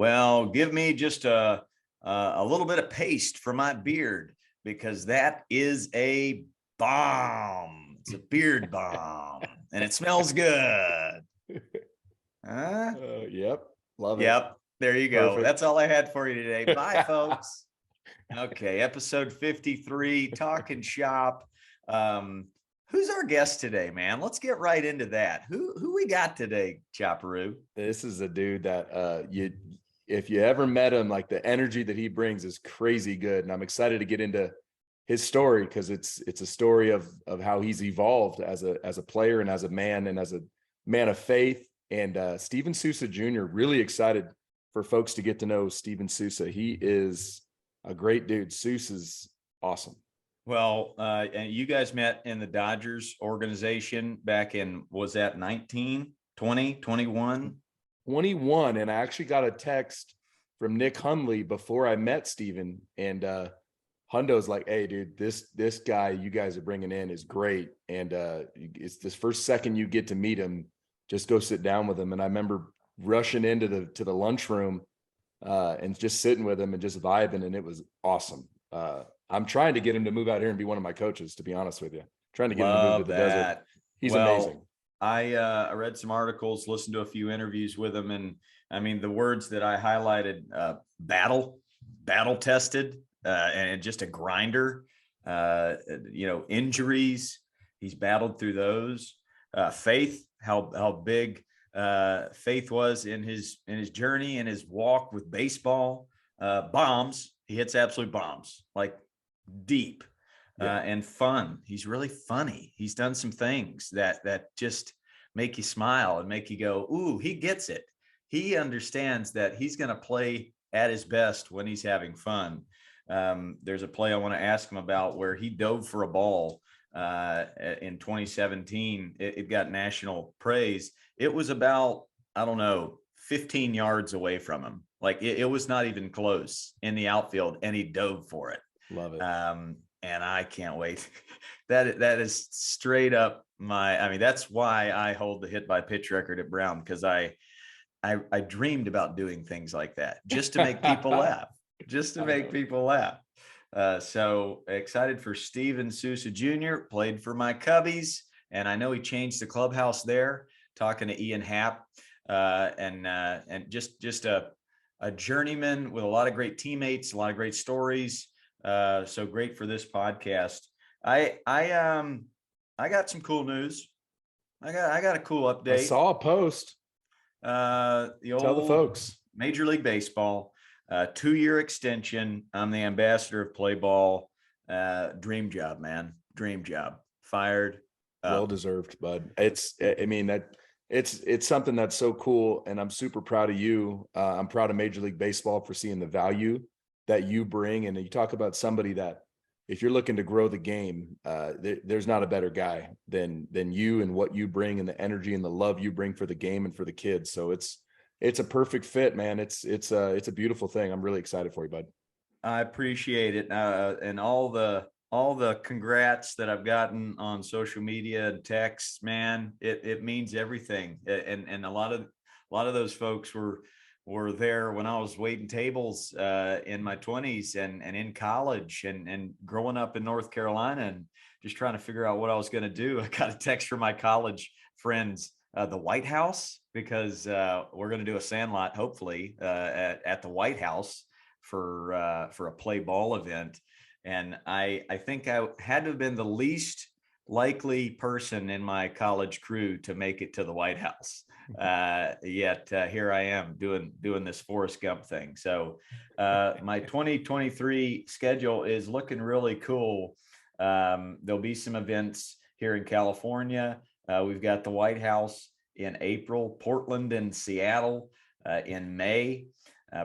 Well, give me just a little bit of paste for my beard because that is a bomb. It's a beard bomb, and it smells good. Huh? Yep. Love it. Yep. There you go. Perfect. That's all I had for you today. Bye, folks. Okay, episode 53, Talking Shop. Who's our guest today, man? Let's get right into that. Who we got today, Chaparoo? This is a dude that if you ever met him, like the energy that he brings is crazy good. And I'm excited to get into his story because it's a story of how he's evolved as a player and as a man of faith. And Steven Souza Jr., really excited for folks to get to know Steven Souza. He is a great dude. Souza's awesome. Well, and you guys met in the Dodgers organization back in, was that 19, 20, 21? 21. And I actually got a text from Nick Hundley before I met Steven. And Hundo's like, hey, dude, this guy you guys are bringing in is great. And it's this first second you get to meet him, just go sit down with him. And I remember rushing into the lunchroom and just sitting with him and just vibing. And it was awesome. I'm trying to get him to move out here and be one of my coaches, to be honest with you. Trying to get him to move to the desert. He's amazing. I read some articles, listened to a few interviews with him. And I mean, the words that I highlighted, battle tested, and just a grinder, injuries. He's battled through those. Faith, how big Faith was in his journey and his walk with baseball. Bombs. He hits absolute bombs, like deep. And fun. He's really funny. He's done some things that just make you smile and make you go, ooh, he gets it. He understands that he's going to play at his best when he's having fun. There's a play I want to ask him about where he dove for a ball in 2017. It got national praise. It was about, 15 yards away from him. Like it was not even close in the outfield, and he dove for it. Love it. And I can't wait. That is straight up that's why I hold the hit by pitch record at Brown, because I dreamed about doing things like that just to make people laugh, so excited for Steven Souza Jr., played for my Cubbies. And I know he changed the clubhouse there, talking to Ian Happ, and just a journeyman with a lot of great teammates, a lot of great stories. So great for this podcast. I got some cool news. I got a cool update. I saw a post. Tell the folks. Major League Baseball, 2-year extension. I'm the ambassador of Play Ball. Dream job, man. Dream job. Fired. Well deserved, bud. It's something that's so cool, and I'm super proud of you. I'm proud of Major League Baseball for seeing the value that you bring. And you talk about somebody that, if you're looking to grow the game, there's not a better guy than you, and what you bring, and the energy and the love you bring for the game and for the kids. So it's a perfect fit, man. It's a beautiful thing. I'm really excited for you, bud. I appreciate it. And all the congrats that I've gotten on social media and texts, man, it means everything. And a lot of those folks were there when I was waiting tables in my 20s and in college and growing up in North Carolina and just trying to figure out what I was going to do. I got a text from my college friends, the White House, because we're going to do a Sandlot, hopefully, at the White House for a Play Ball event. And I think I had to have been the least likely person in my college crew to make it to the White House. Yet here I am doing this Forrest Gump thing. So my 2023 schedule is looking really cool. There'll be some events here in California. We've got the White House in April, Portland and Seattle in May,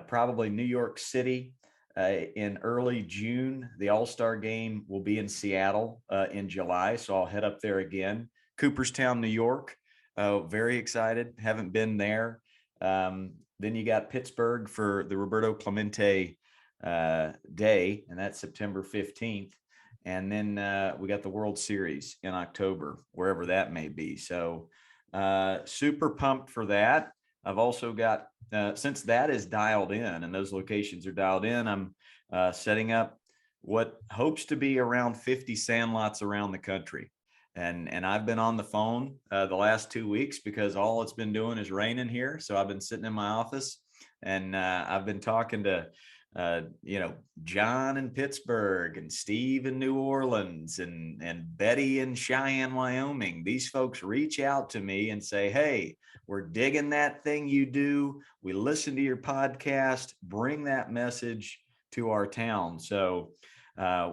probably New York City in early June. The All-Star game will be in Seattle in July, so I'll head up there again. Cooperstown, New York. Very excited. Haven't been there. Then you got Pittsburgh for the Roberto Clemente Day, and that's September 15th. And then we got the World Series in October, wherever that may be. So super pumped for that. I've also got, since that is dialed in and those locations are dialed in, I'm setting up what hopes to be around 50 sandlots around the country. And I've been on the phone the last 2 weeks because all it's been doing is raining here. So I've been sitting in my office and I've been talking to, John in Pittsburgh and Steve in New Orleans and Betty in Cheyenne, Wyoming. These folks reach out to me and say, hey, we're digging that thing you do. We listen to your podcast. Bring that message to our town. So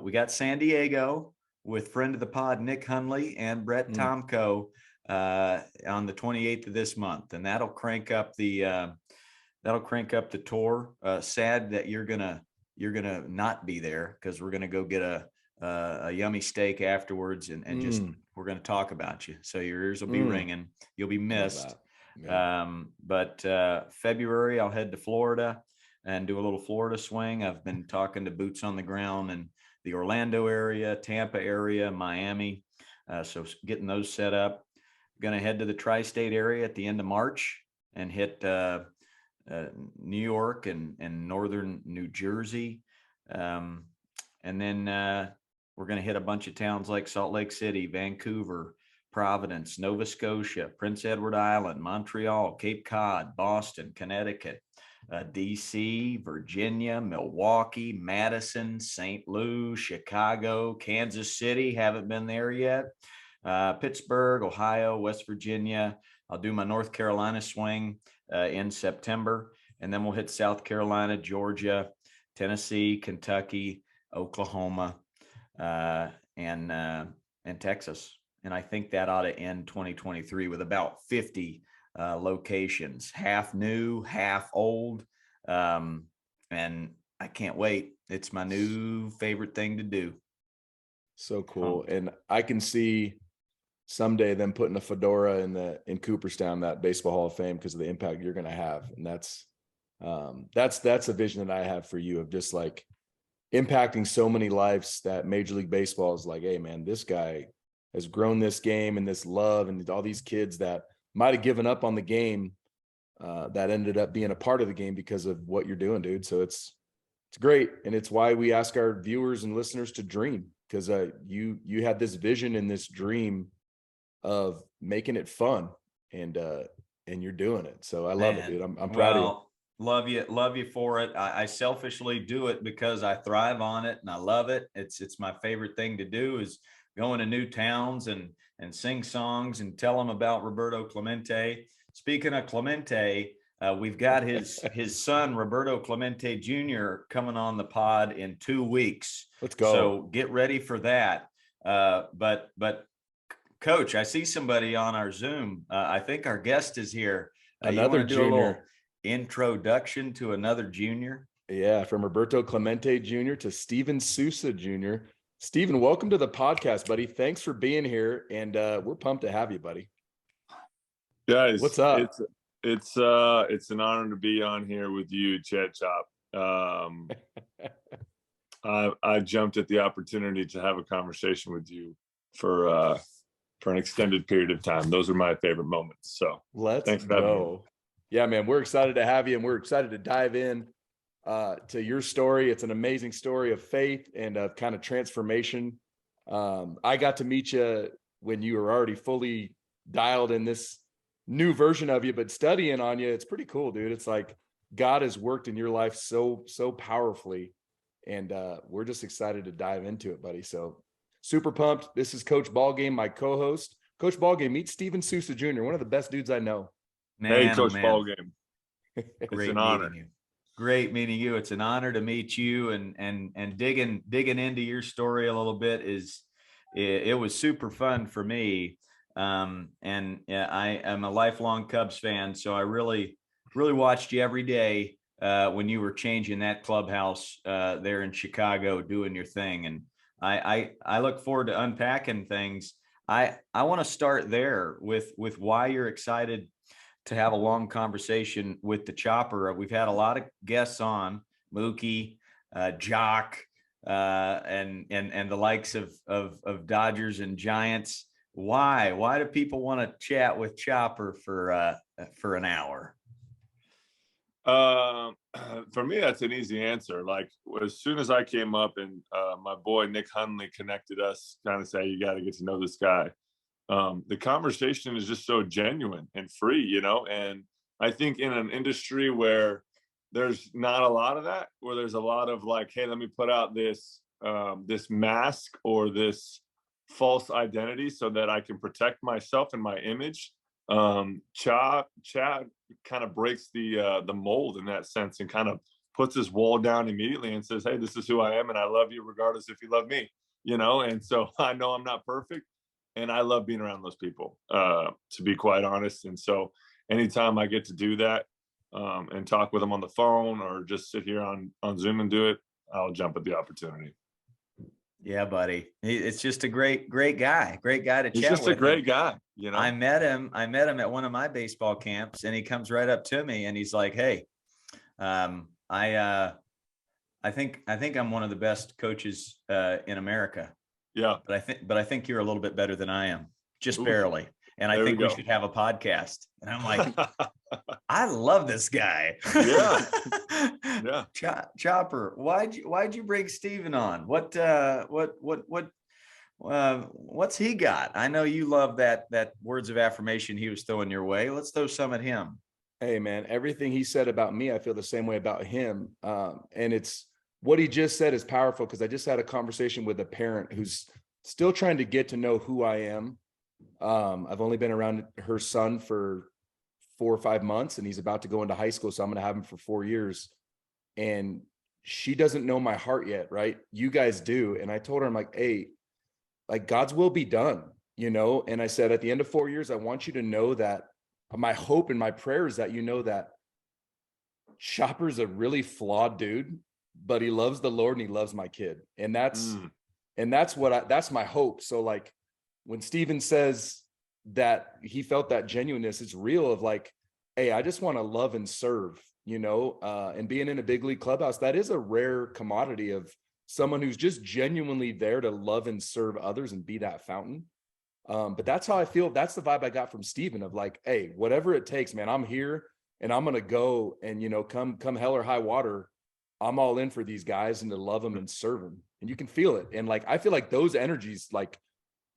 we got San Diego with friend of the pod, Nick Hunley and Brett Tomko on the 28th of this month. And that'll crank up the tour. Sad that you're gonna not be there because we're gonna go get a yummy steak afterwards and just we're gonna talk about you. So your ears will be ringing. You'll be missed. Yeah. But February I'll head to Florida and do a little Florida swing. I've been talking to boots on the ground in the Orlando area, Tampa area, Miami. So getting those set up. Going to head to the tri-state area at the end of March and hit New York and northern New Jersey. And then we're going to hit a bunch of towns like Salt Lake City, Vancouver, Providence, Nova Scotia, Prince Edward Island, Montreal, Cape Cod, Boston, Connecticut, DC, Virginia, Milwaukee, Madison, St. Louis, Chicago, Kansas City. Haven't been there yet. Pittsburgh, Ohio, West Virginia. I'll do my North Carolina swing in September, and then we'll hit South Carolina, Georgia, Tennessee, Kentucky, Oklahoma, and Texas. And I think that ought to end 2023 with about 50 locations, half new, half old. And I can't wait. It's my new favorite thing to do. So cool. And I can see someday them putting a fedora in Cooperstown, that Baseball Hall of Fame, because of the impact you're going to have. And that's a vision that I have for you, of just like impacting so many lives, that Major League Baseball is like, hey man, this guy has grown this game and this love, and all these kids that might have given up on the game that ended up being a part of the game because of what you're doing, dude. So it's great. And it's why we ask our viewers and listeners to dream, because you had this vision and this dream of making it fun, and you're doing it. So I love it, dude. I'm proud of you. Love you for it. I selfishly do it because I thrive on it and I love it. It's my favorite thing to do, is go into new towns and sing songs and tell them about Roberto Clemente. Speaking of Clemente, we've got his son, Roberto Clemente Jr., coming on the pod in 2 weeks. Let's go. So get ready for that. But Coach, I see somebody on our Zoom. I think our guest is here. Another junior. Introduction to another junior? Yeah, from Roberto Clemente Jr. to Steven Souza Jr. Steven, welcome to the podcast, buddy. Thanks for being here, and we're pumped to have you, buddy. Guys, what's up? It's an honor to be on here with you, Chad Chop. I jumped at the opportunity to have a conversation with you for an extended period of time. Those are my favorite moments. So let's go. Yeah, man, we're excited to have you, and we're excited to dive in to your story. It's an amazing story of faith and of kind of transformation. I got to meet you when you were already fully dialed in this new version of you, but studying on you, it's pretty cool, dude. It's like God has worked in your life so powerfully, and we're just excited to dive into it, buddy. So super pumped. This is Coach Ballgame, my co-host. Coach Ballgame, meet Steven Souza Jr., one of the best dudes I know. Man, hey, Coach Ballgame. It's an honor. Great meeting you. It's an honor to meet you, and digging into your story a little bit it was super fun for me. And I am a lifelong Cubs fan, so I really watched you every day when you were changing that clubhouse there in Chicago, doing your thing. And I look forward to unpacking things. I want to start there with why you're excited to have a long conversation with the Chopper. We've had a lot of guests on, Mookie, Jock, and the likes of Dodgers and Giants. Why do people want to chat with Chopper for an hour? Um, for me, that's an easy answer. Like as soon as I came up and my boy Nick Hundley connected us, kind of say, you got to get to know this guy. The conversation is just so genuine and free, you know. And I think in an industry where there's not a lot of that, where there's a lot of like, hey, let me put out this this mask or this false identity so that I can protect myself and my image. Chad kind of breaks the mold in that sense and kind of puts his wall down immediately and says, hey, this is who I am and I love you regardless if you love me, you know. And so I know I'm not perfect and I love being around those people, to be quite honest. And so anytime I get to do that, and talk with them on the phone or just sit here on Zoom and do it, I'll jump at the opportunity. Yeah, buddy. It's just a great guy to chat with. He's just a great guy, you know. I met him at one of my baseball camps, and he comes right up to me and he's like, hey, I think I'm one of the best coaches in America. Yeah. But I think you're a little bit better than I am, just Ooh, barely. And I think we should have a podcast. And I'm like, I love this guy. Yeah. Yeah. Chopper, why'd you bring Steven on? What's he got? I know you love that words of affirmation he was throwing your way. Let's throw some at him. Hey man, everything he said about me, I feel the same way about him. And it's what he just said is powerful because I just had a conversation with a parent who's still trying to get to know who I am. I've only been around her son for 4 or 5 months and he's about to go into high school. So I'm going to have him for 4 years. And she doesn't know my heart yet. Right. You guys do. And I told her, I'm like, hey, like God's will be done, you know? And I said, at the end of 4 years, I want you to know that my hope and my prayer is that, you know, that Chopper's a really flawed dude, but he loves the Lord and he loves my kid. And that's that's my hope. So like, when Steven says that he felt that genuineness, it's real of like, hey, I just want to love and serve, you know, and being in a big league clubhouse, that is a rare commodity of someone who's just genuinely there to love and serve others and be that fountain. But that's how I feel. That's the vibe I got from Steven of like, hey, whatever it takes, man, I'm here and I'm going to go and, you know, come hell or high water, I'm all in for these guys and to love them and serve them. And you can feel it. And like, I feel like those energies like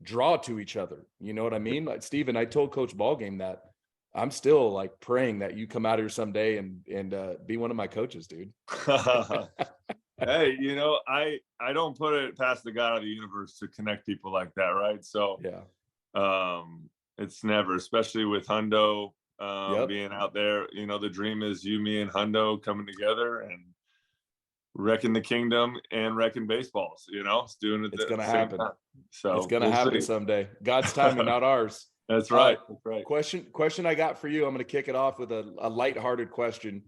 draw to each other. You know what I mean? Like Steven, I told Coach Ballgame that I'm still like praying that you come out here someday and be one of my coaches, dude. Hey, you know, I don't put it past the God of the universe to connect people like that, right? So yeah, it's never, especially with Hundo being out there. You know, the dream is you, me, and Hundo coming together and wrecking the kingdom and wrecking baseballs. You know, it's doing it. It's gonna happen. Time. So it's gonna happen someday. God's timing, not ours. That's right. That's right. Question I got for you. I'm going to kick it off with a lighthearted question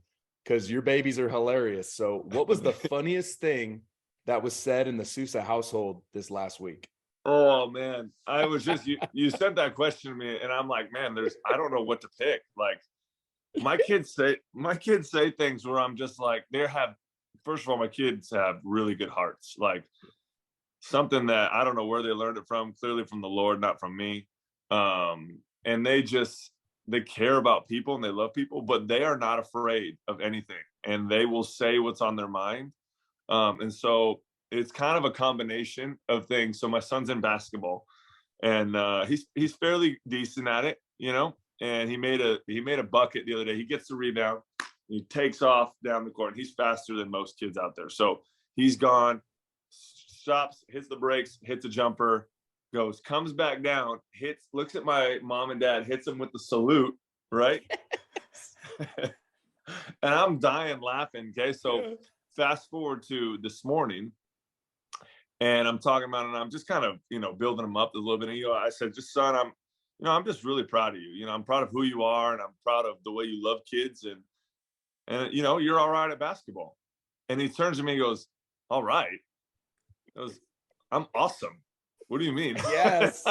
because your babies are hilarious. So what was the funniest thing that was said in the Souza household this last week? Oh man, I was just, you sent that question to me and I'm like, man, I don't know what to pick. Like my kids say things where I'm just like, first of all, my kids have really good hearts. Like something that I don't know where they learned it from, clearly from the Lord, not from me. And they care about people and they love people, but they are not afraid of anything and they will say what's on their mind. And so it's kind of a combination of things. So my son's in basketball and he's fairly decent at it, you know, and he made a bucket the other day. He gets the rebound, he takes off down the court and he's faster than most kids out there. So he's gone, stops, hits the brakes, hits a jumper, comes back down, looks at my mom and dad, hits him with the salute, right? And I'm dying laughing. Okay. So fast forward to this morning and I'm talking about it and I'm just kind of, you know, building him up a little bit. And, you know, I said, just son, I'm just really proud of you. You know, I'm proud of who you are and I'm proud of the way you love kids and, you know, you're all right at basketball. And he turns to me and goes, all right. He goes, I'm awesome. What do you mean? Yes.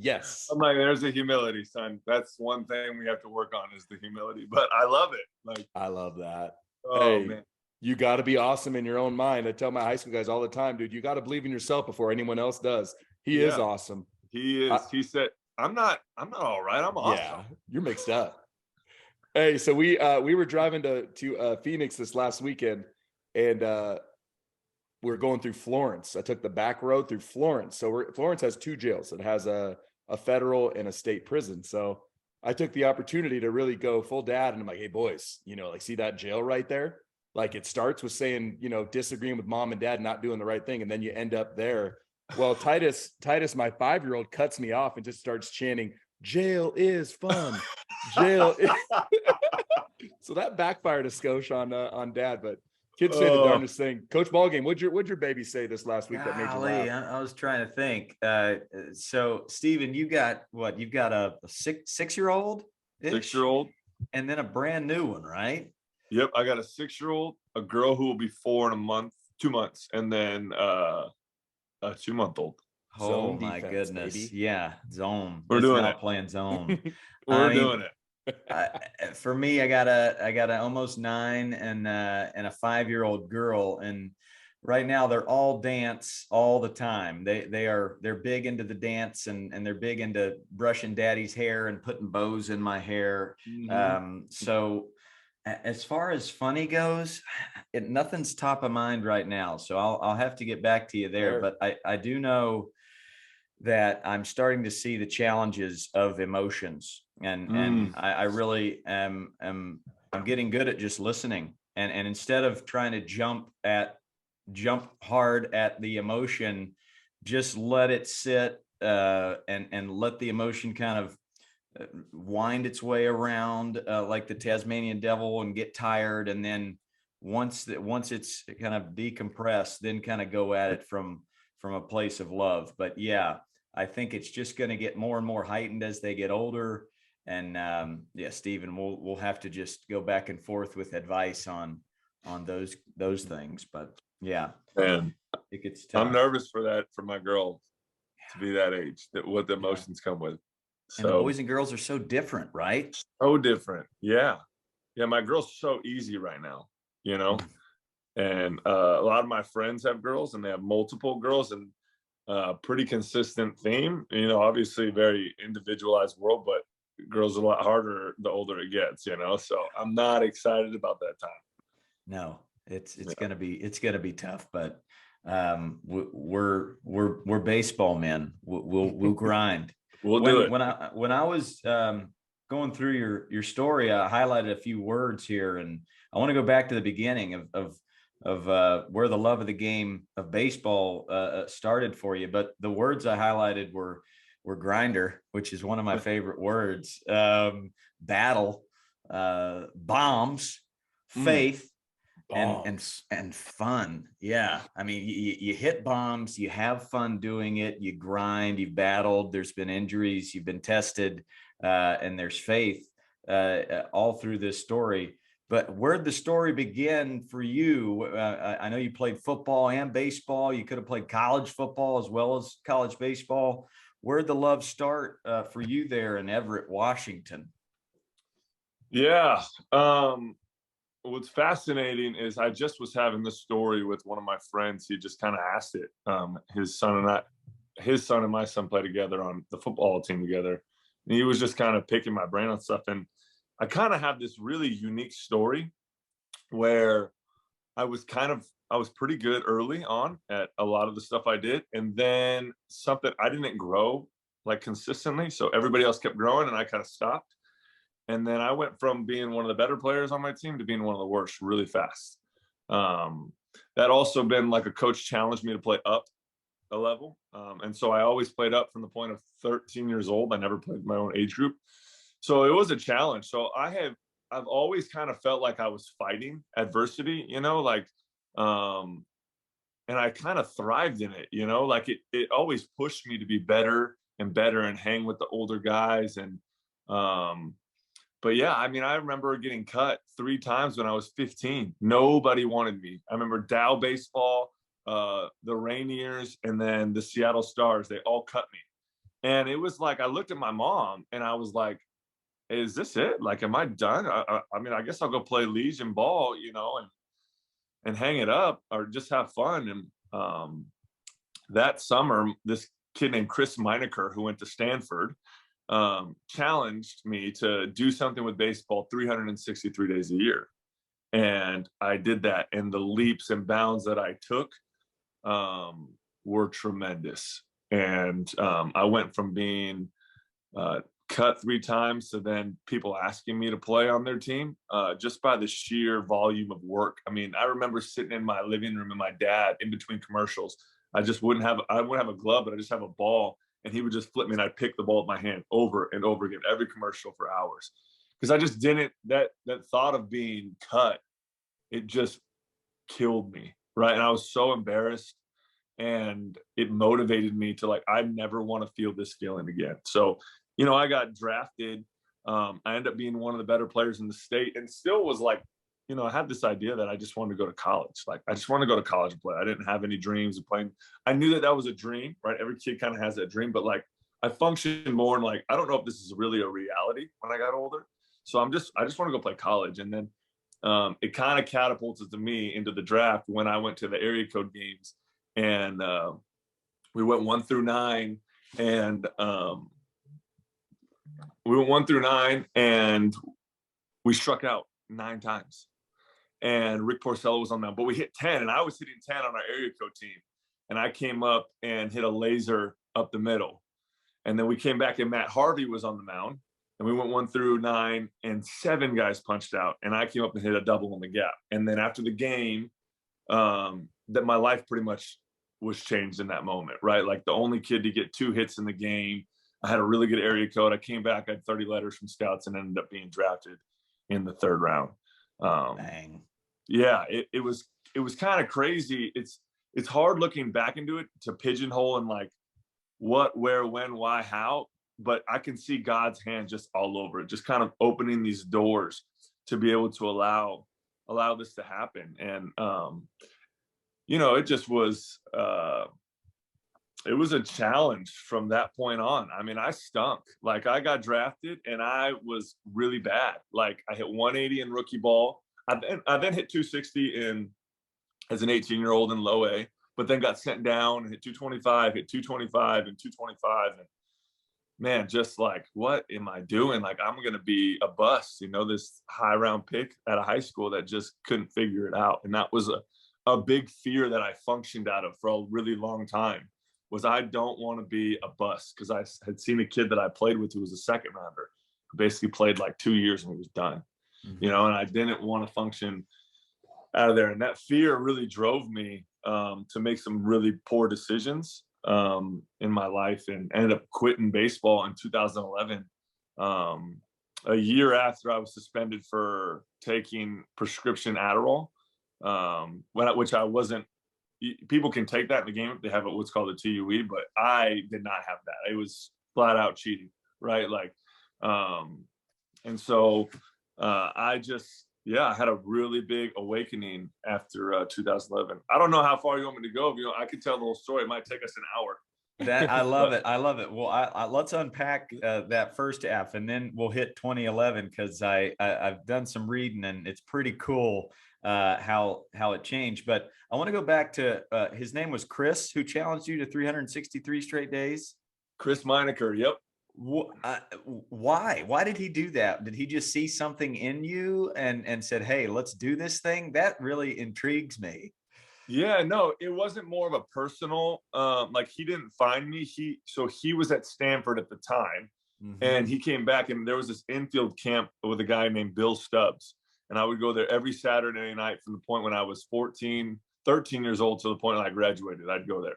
Yes. I'm like, there's the humility, son. That's one thing we have to work on is the humility. But I love it. Like, I love that. Oh hey, man. You got to be awesome in your own mind. I tell my high school guys all the time, dude, you got to believe in yourself before anyone else does. He is awesome. He is. He said, I'm not all right. I'm awesome. Yeah, you're mixed up. Hey, so we were driving to Phoenix this last weekend, and we were going through Florence. I took the back road through Florence. So Florence has two jails. It has a federal and a state prison. So I took the opportunity to really go full dad, and I'm like, hey boys, like, see that jail right there? Like, it starts with saying, disagreeing with mom and dad, not doing the right thing, and then you end up there. Well, Titus, my 5-year-old, cuts me off and just starts chanting, "Jail is fun. Jail is." So that backfired a skosh on dad, but kids say the darndest thing. Coach Ballgame, what'd your baby say this last week that made you laugh? I was trying to think. So Steven, you got what? You've got a six-year-old? 6-year-old. And then a brand new one, right? Yep. I got a 6-year-old, a girl who will be 4 in 2 months, and then a 2-month-old. Oh my goodness. Baby. Yeah. Zone. We're It's doing now it. playing zone. We're doing it. For me, I got a almost 9 and a 5-year-old girl, and right now they're all dance all the time. They're big into the dance, and they're big into brushing daddy's hair and putting bows in my hair. So as far as funny goes, nothing's top of mind right now. So I'll have to get back to you there. Fair. But I do know that I'm starting to see the challenges of emotions, and I really am I'm getting good at just listening, and instead of trying to jump hard at the emotion, just let it sit, and let the emotion kind of wind its way around, like the Tasmanian devil, and get tired, and then once it's kind of decompressed, then kind of go at it from a place of love. But yeah, I think it's just going to get more and more heightened as they get older. And yeah, Stephen, we'll have to just go back and forth with advice on those things. But yeah, Man, it gets tough. I'm nervous for my girl to be that age, that what the emotions come with. And the boys and girls are so different, right? So different. Yeah. Yeah. My girl's so easy right now, and a lot of my friends have girls, and they have multiple girls, and pretty consistent theme, obviously very individualized world, but girls are a lot harder the older it gets, so I'm not excited about that time. No, it's gonna be tough, but we're baseball men. We'll grind. We'll do it. When I was going through your story, I highlighted a few words here, and I want to go back to the beginning of where the love of the game of baseball started for you. But the words I highlighted were grinder, which is one of my favorite words, battle, bombs, faith, and fun. Yeah. I mean, you hit bombs, you have fun doing it, you grind, you've battled, there's been injuries, you've been tested, and there's faith all through this story. But where'd the story begin for you? I know you played football and baseball. You could have played college football as well as college baseball. Where'd the love start for you there in Everett, Washington? Yeah. What's fascinating is I just was having this story with one of my friends. He just kind of asked it. His son and my son play together on the football team together. And he was just kind of picking my brain on stuff. And I kind of have this really unique story where I was pretty good early on at a lot of the stuff I did. And then I didn't grow like consistently. So everybody else kept growing and I kind of stopped. And then I went from being one of the better players on my team to being one of the worst really fast. That also been like a coach challenged me to play up a level. And so I always played up from the point of 13 years old. I never played my own age group. So it was a challenge. So I've always kind of felt like I was fighting adversity, and I kind of thrived in it, like it always pushed me to be better and better and hang with the older guys. And, but yeah, I mean, I remember getting cut 3 times when I was 15. Nobody wanted me. I remember Dow baseball, the Rainiers, and then the Seattle Stars. They all cut me. And it was like, I looked at my mom and I was like, is this it? Like, am I done? I mean, I guess I'll go play Legion ball, and hang it up or just have fun. And that summer, this kid named Chris Meinecker, who went to Stanford, challenged me to do something with baseball 363 days a year. And I did that. And the leaps and bounds that I took were tremendous. And I went from being cut 3 times to then people asking me to play on their team just by the sheer volume of work. I mean, I remember sitting in my living room and my dad in between commercials. I wouldn't have a glove, but I just have a ball, and he would just flip me, and I'd pick the ball with my hand over and over again, every commercial for hours. Because I just didn't, that thought of being cut, it just killed me, right? And I was so embarrassed, and it motivated me to like, I never want to feel this feeling again. So, you know, I got drafted. I ended up being one of the better players in the state, and still was like, you know, I had this idea that I just wanted to go to college. Like, I just wanted to go to college and play. I didn't have any dreams of playing. I knew that was a dream, right? Every kid kind of has that dream, but like, I functioned more in like, I don't know if this is really a reality when I got older. So I just want to go play college. And then it kind of catapulted me into the draft when I went to the area code games, and we went 1 through 9, and we struck out 9 times. And Rick Porcello was on that, but we hit 10, and I was hitting 10 on our area code team. And I came up and hit a laser up the middle. And then we came back, and Matt Harvey was on the mound, and we went 1 through 9, and 7 guys punched out, and I came up and hit a double on the gap. And then after the game, that my life pretty much was changed in that moment, right? Like, the only kid to get 2 hits in the game. I had a really good area code. I came back, I had 30 letters from scouts, and ended up being drafted in the 3rd round. Dang. Yeah, it was kind of crazy. It's hard looking back into it to pigeonhole and like what, where, when, why, how, but I can see God's hand just all over it, just kind of opening these doors to be able to allow this to happen. And you know, it just was it was a challenge from that point on. I mean, I stunk. Like, I got drafted and I was really bad. Like, I hit 180 in rookie ball. I then hit 260 as an 18-year-old in low A, but then got sent down and hit 225, hit 225 and 225. And man, just like, what am I doing? Like, I'm going to be a bust, you know, this high round pick at a high school that just couldn't figure it out. And that was a big fear that I functioned out of for a really long time, was I don't want to be a bust, because I had seen a kid that I played with who was a 2nd rounder, who basically played like 2 years and he was done. You know, and I didn't want to function out of there. And that fear really drove me to make some really poor decisions in my life, and ended up quitting baseball in 2011, a year after I was suspended for taking prescription Adderall, which I wasn't. People can take that in the game if they have what's called a TUE, but I did not have that. It was flat out cheating, right? Like, and so I had a really big awakening after 2011. I don't know how far you want me to go. You know, I could tell the whole story. It might take us an hour. That I love it. I love it. Well, let's unpack that first half, and then we'll hit 2011, because I've done some reading, and it's pretty cool how it changed. But I want to go back to his name was Chris, who challenged you to 363 straight days. Chris Meinecker. Yep. Why did he do that? Did he just see something in you and said, hey, let's do this thing? That really intrigues me. Yeah, no, it wasn't more of a personal, like, he didn't find me. He was at Stanford at the time, and he came back, and there was this infield camp with a guy named Bill Stubbs. And I would go there every Saturday night from the point when I was 13 years old to the point when I graduated. I'd go there.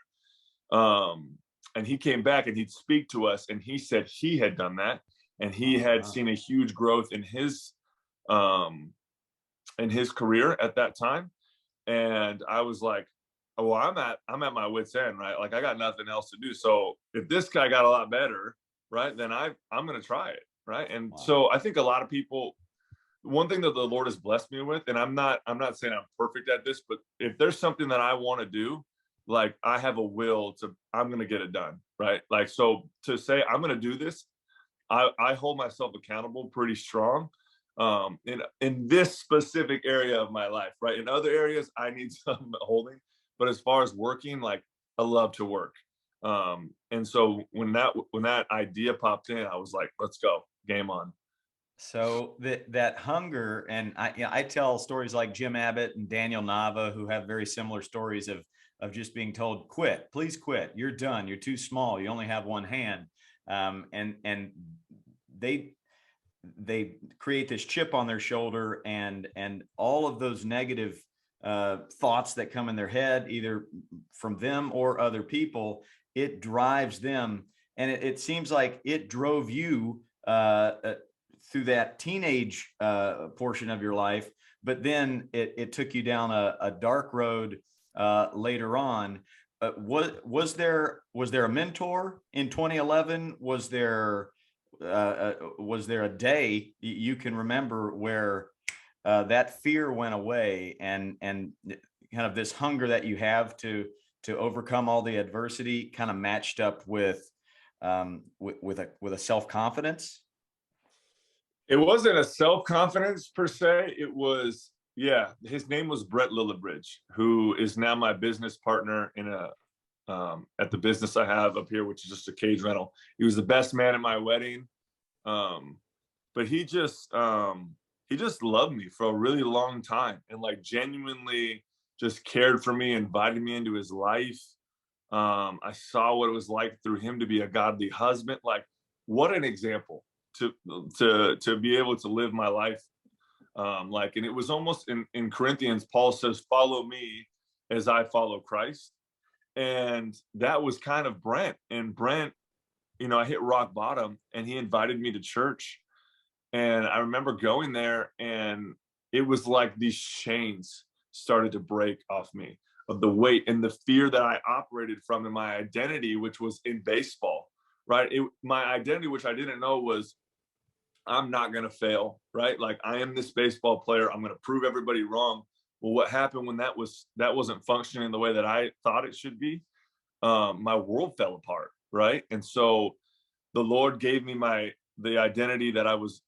And he came back, and he'd speak to us, and he said he had done that, and he had seen a huge growth in his career at that time. And I was like, oh, well, I'm at my wit's end, right? Like, I got nothing else to do. So if this guy got a lot better, right, then I'm going to try it, right? And so I think a lot of people, one thing that the Lord has blessed me with, and I'm not saying I'm perfect at this, but if there's something that I want to do, like, I have a will to, I'm going to get it done, right? Like, so to say I'm going to do this, I hold myself accountable pretty strong in this specific area of my life, right? In other areas, I need some holding, but as far as working, like, I love to work. And so when that idea popped in, I was like, let's go, game on. So that hunger, and I tell stories like Jim Abbott and Daniel Nava, who have very similar stories of just being told, quit, please quit. You're done. You're too small. You only have one hand. And they create this chip on their shoulder, and all of those negative thoughts that come in their head, either from them or other people, it drives them. And it seems like it drove you through that teenage portion of your life, but then it took you down a dark road later on. Was there a mentor in 2011? Was there a day you can remember where that fear went away, and kind of this hunger that you have to overcome all the adversity kind of matched up with a self-confidence? It wasn't a self-confidence per se. It was, yeah, his name was Brett Lillibridge, who is now my business partner in at the business I have up here, which is just a cage rental. He was the best man at my wedding. But he just loved me for a really long time, and like genuinely just cared for me, invited me into his life. I saw what it was like through him to be a godly husband. Like, what an example to be able to live my life. And it was almost in Corinthians, Paul says, follow me as I follow Christ. And that was kind of Brent. And Brent, I hit rock bottom, and he invited me to church. And I remember going there, and it was like these chains started to break off me of the weight and the fear that I operated from in my identity, which was in baseball, right? My identity, which I didn't know, was I'm not going to fail, right? Like, I am this baseball player. I'm going to prove everybody wrong. Well, what happened when that wasn't functioning the way that I thought it should be? My world fell apart, right? And so the Lord gave me the identity that I was,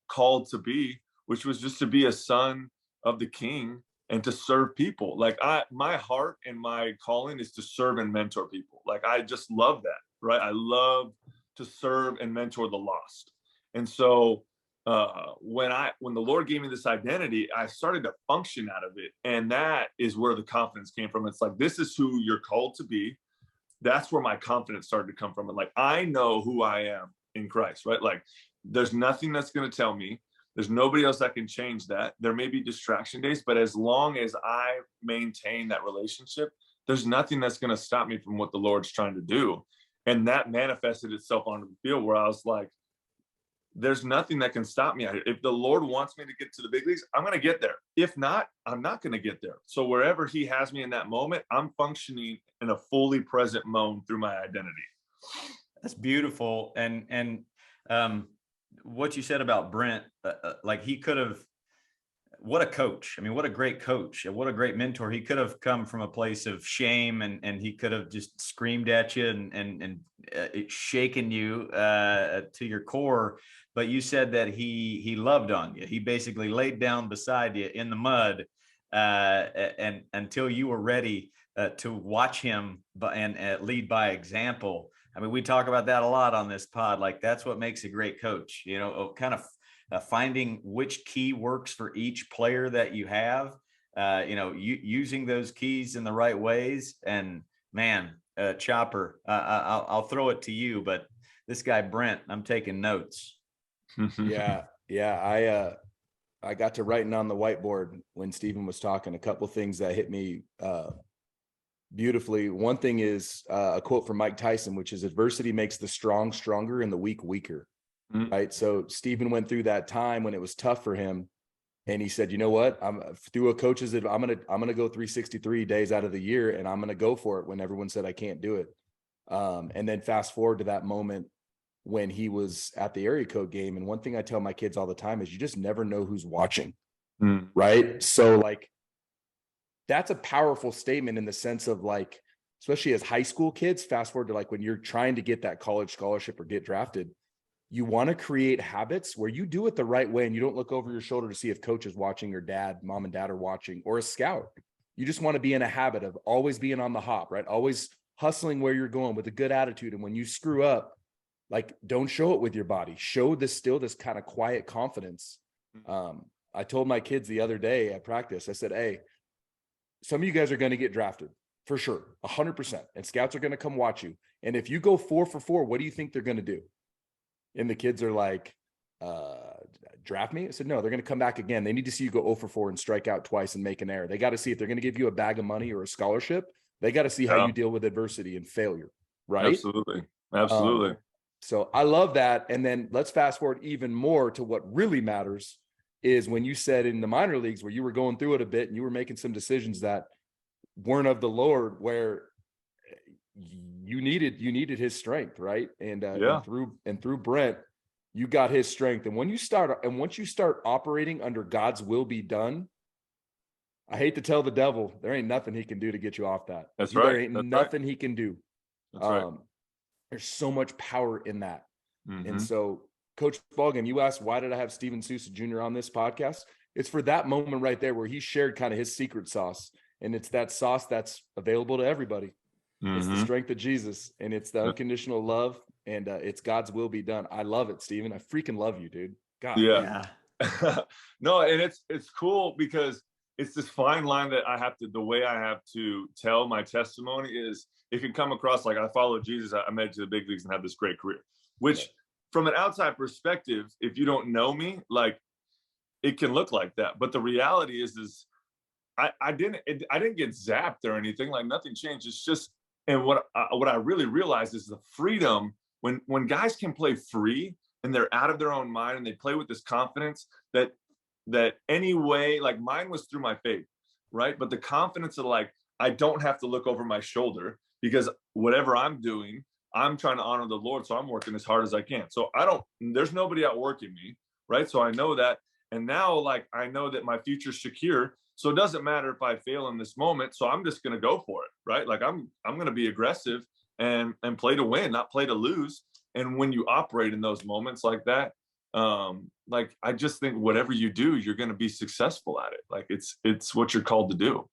called to be, which was just to be a son of the King and to serve people. Like, my heart and my calling is to serve and mentor people. Like, I just love that, right? I love to serve and mentor the lost. And so when the Lord gave me this identity, I started to function out of it. And that is where the confidence came from. It's like, this is who you're called to be. That's where my confidence started to come from. And like, I know who I am in Christ, right? Like, there's nothing that's going to tell me. There's nobody else that can change that. There may be distraction days, but as long as I maintain that relationship, there's nothing that's going to stop me from what the Lord's trying to do. And that manifested itself onto the field, where I was like, there's nothing that can stop me. If the Lord wants me to get to the big leagues, I'm going to get there. If not, I'm not going to get there. So wherever he has me in that moment, I'm functioning in a fully present mode through my identity. That's beautiful. And what you said about Brent, like, he could have, what a coach. I mean, what a great coach, and what a great mentor. He could have come from a place of shame, and he could have just screamed at you and shaken you to your core. But you said that he loved on you. He basically laid down beside you in the mud, and until you were ready to watch him and lead by example. I mean, we talk about that a lot on this pod. Like, that's what makes a great coach, kind of finding which key works for each player that you have, using those keys in the right ways. And man, Chopper, I'll throw it to you, but this guy, Brent, I'm taking notes. Yeah. I got to writing on the whiteboard when Stephen was talking, a couple things that hit me beautifully. One thing is a quote from Mike Tyson, which is, adversity makes the strong stronger and the weak weaker. Mm-hmm. Right. So Stephen went through that time when it was tough for him, and he said, you know what, I'm through a coach's, I'm going to go 363 days out of the year, and I'm going to go for it when everyone said I can't do it. And then fast forward to that moment when he was at the area code game. And one thing I tell my kids all the time is, you just never know who's watching. Mm. Right. So like, that's a powerful statement in the sense of, like, especially as high school kids, fast forward to like when you're trying to get that college scholarship or get drafted, you want to create habits where you do it the right way, and you don't look over your shoulder to see if coach is watching, or mom and dad are watching, or a scout. You just want to be in a habit of always being on the hop, right? Always hustling where you're going with a good attitude. And when you screw up, like, don't show it with your body. Show this kind of quiet confidence. I told my kids the other day at practice, I said, hey, some of you guys are going to get drafted for sure, 100%. And scouts are going to come watch you. And if you go 4 for 4, what do you think they're going to do? And the kids are like, draft me? I said, no, they're going to come back again. They need to see you go 0 for 4 and strike out twice and make an error. They got to see if they're going to give you a bag of money or a scholarship. They got to see how you deal with adversity and failure. Right. Absolutely. Absolutely. So I love that. And then let's fast forward even more to what really matters is when you said in the minor leagues where you were going through it a bit and you were making some decisions that weren't of the Lord, where you needed his strength, right? And through Brent, you got his strength. And once you start operating under God's will be done, I hate to tell the devil, there ain't nothing he can do to get you off that. That's right. There ain't nothing he can do. That's right. There's so much power in that. Mm-hmm. And so, Coach Ballgame, you asked, why did I have Steven Souza Jr. on this podcast? It's for that moment right there where he shared kind of his secret sauce. And it's that sauce that's available to everybody. Mm-hmm. It's the strength of Jesus, and it's the unconditional love, and it's God's will be done. I love it, Steven. I freaking love you, dude. God. Yeah. No, and it's cool because it's this fine line that the way I have to tell my testimony is it can come across like I followed Jesus, I made it to the big leagues and had this great career, which from an outside perspective, if you don't know me, like it can look like that. But the reality is I didn't get zapped or anything, like nothing changed. It's just, and what I really realized is the freedom when guys can play free and they're out of their own mind and they play with this confidence that any way, like mine was through my faith, right? But the confidence of like, I don't have to look over my shoulder because whatever I'm doing, I'm trying to honor the Lord. So I'm working as hard as I can. So there's nobody outworking me, right? So I know that. And now like, I know that my future's secure. So it doesn't matter if I fail in this moment. So I'm just going to go for it, right? Like I'm going to be aggressive and play to win, not play to lose. And when you operate in those moments like that, like I just think whatever you do, you're going to be successful at it. Like it's what you're called to do.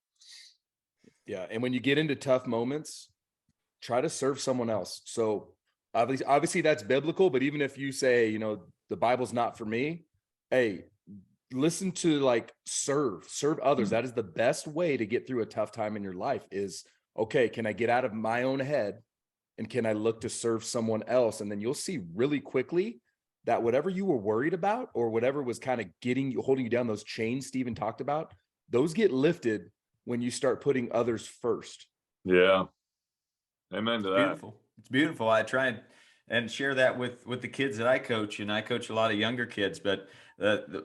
Yeah. And when you get into tough moments, try to serve someone else. So obviously that's biblical, but even if you say, the Bible's not for me, hey, listen to like serve others. That is the best way to get through a tough time in your life is, okay, can I get out of my own head and can I look to serve someone else? And then you'll see really quickly that whatever you were worried about or whatever was kind of holding you down, those chains Steven talked about, those get lifted when you start putting others first. Yeah. Amen to that. Beautiful. It's beautiful. I try and share that with the kids that I coach, and I coach a lot of younger kids, but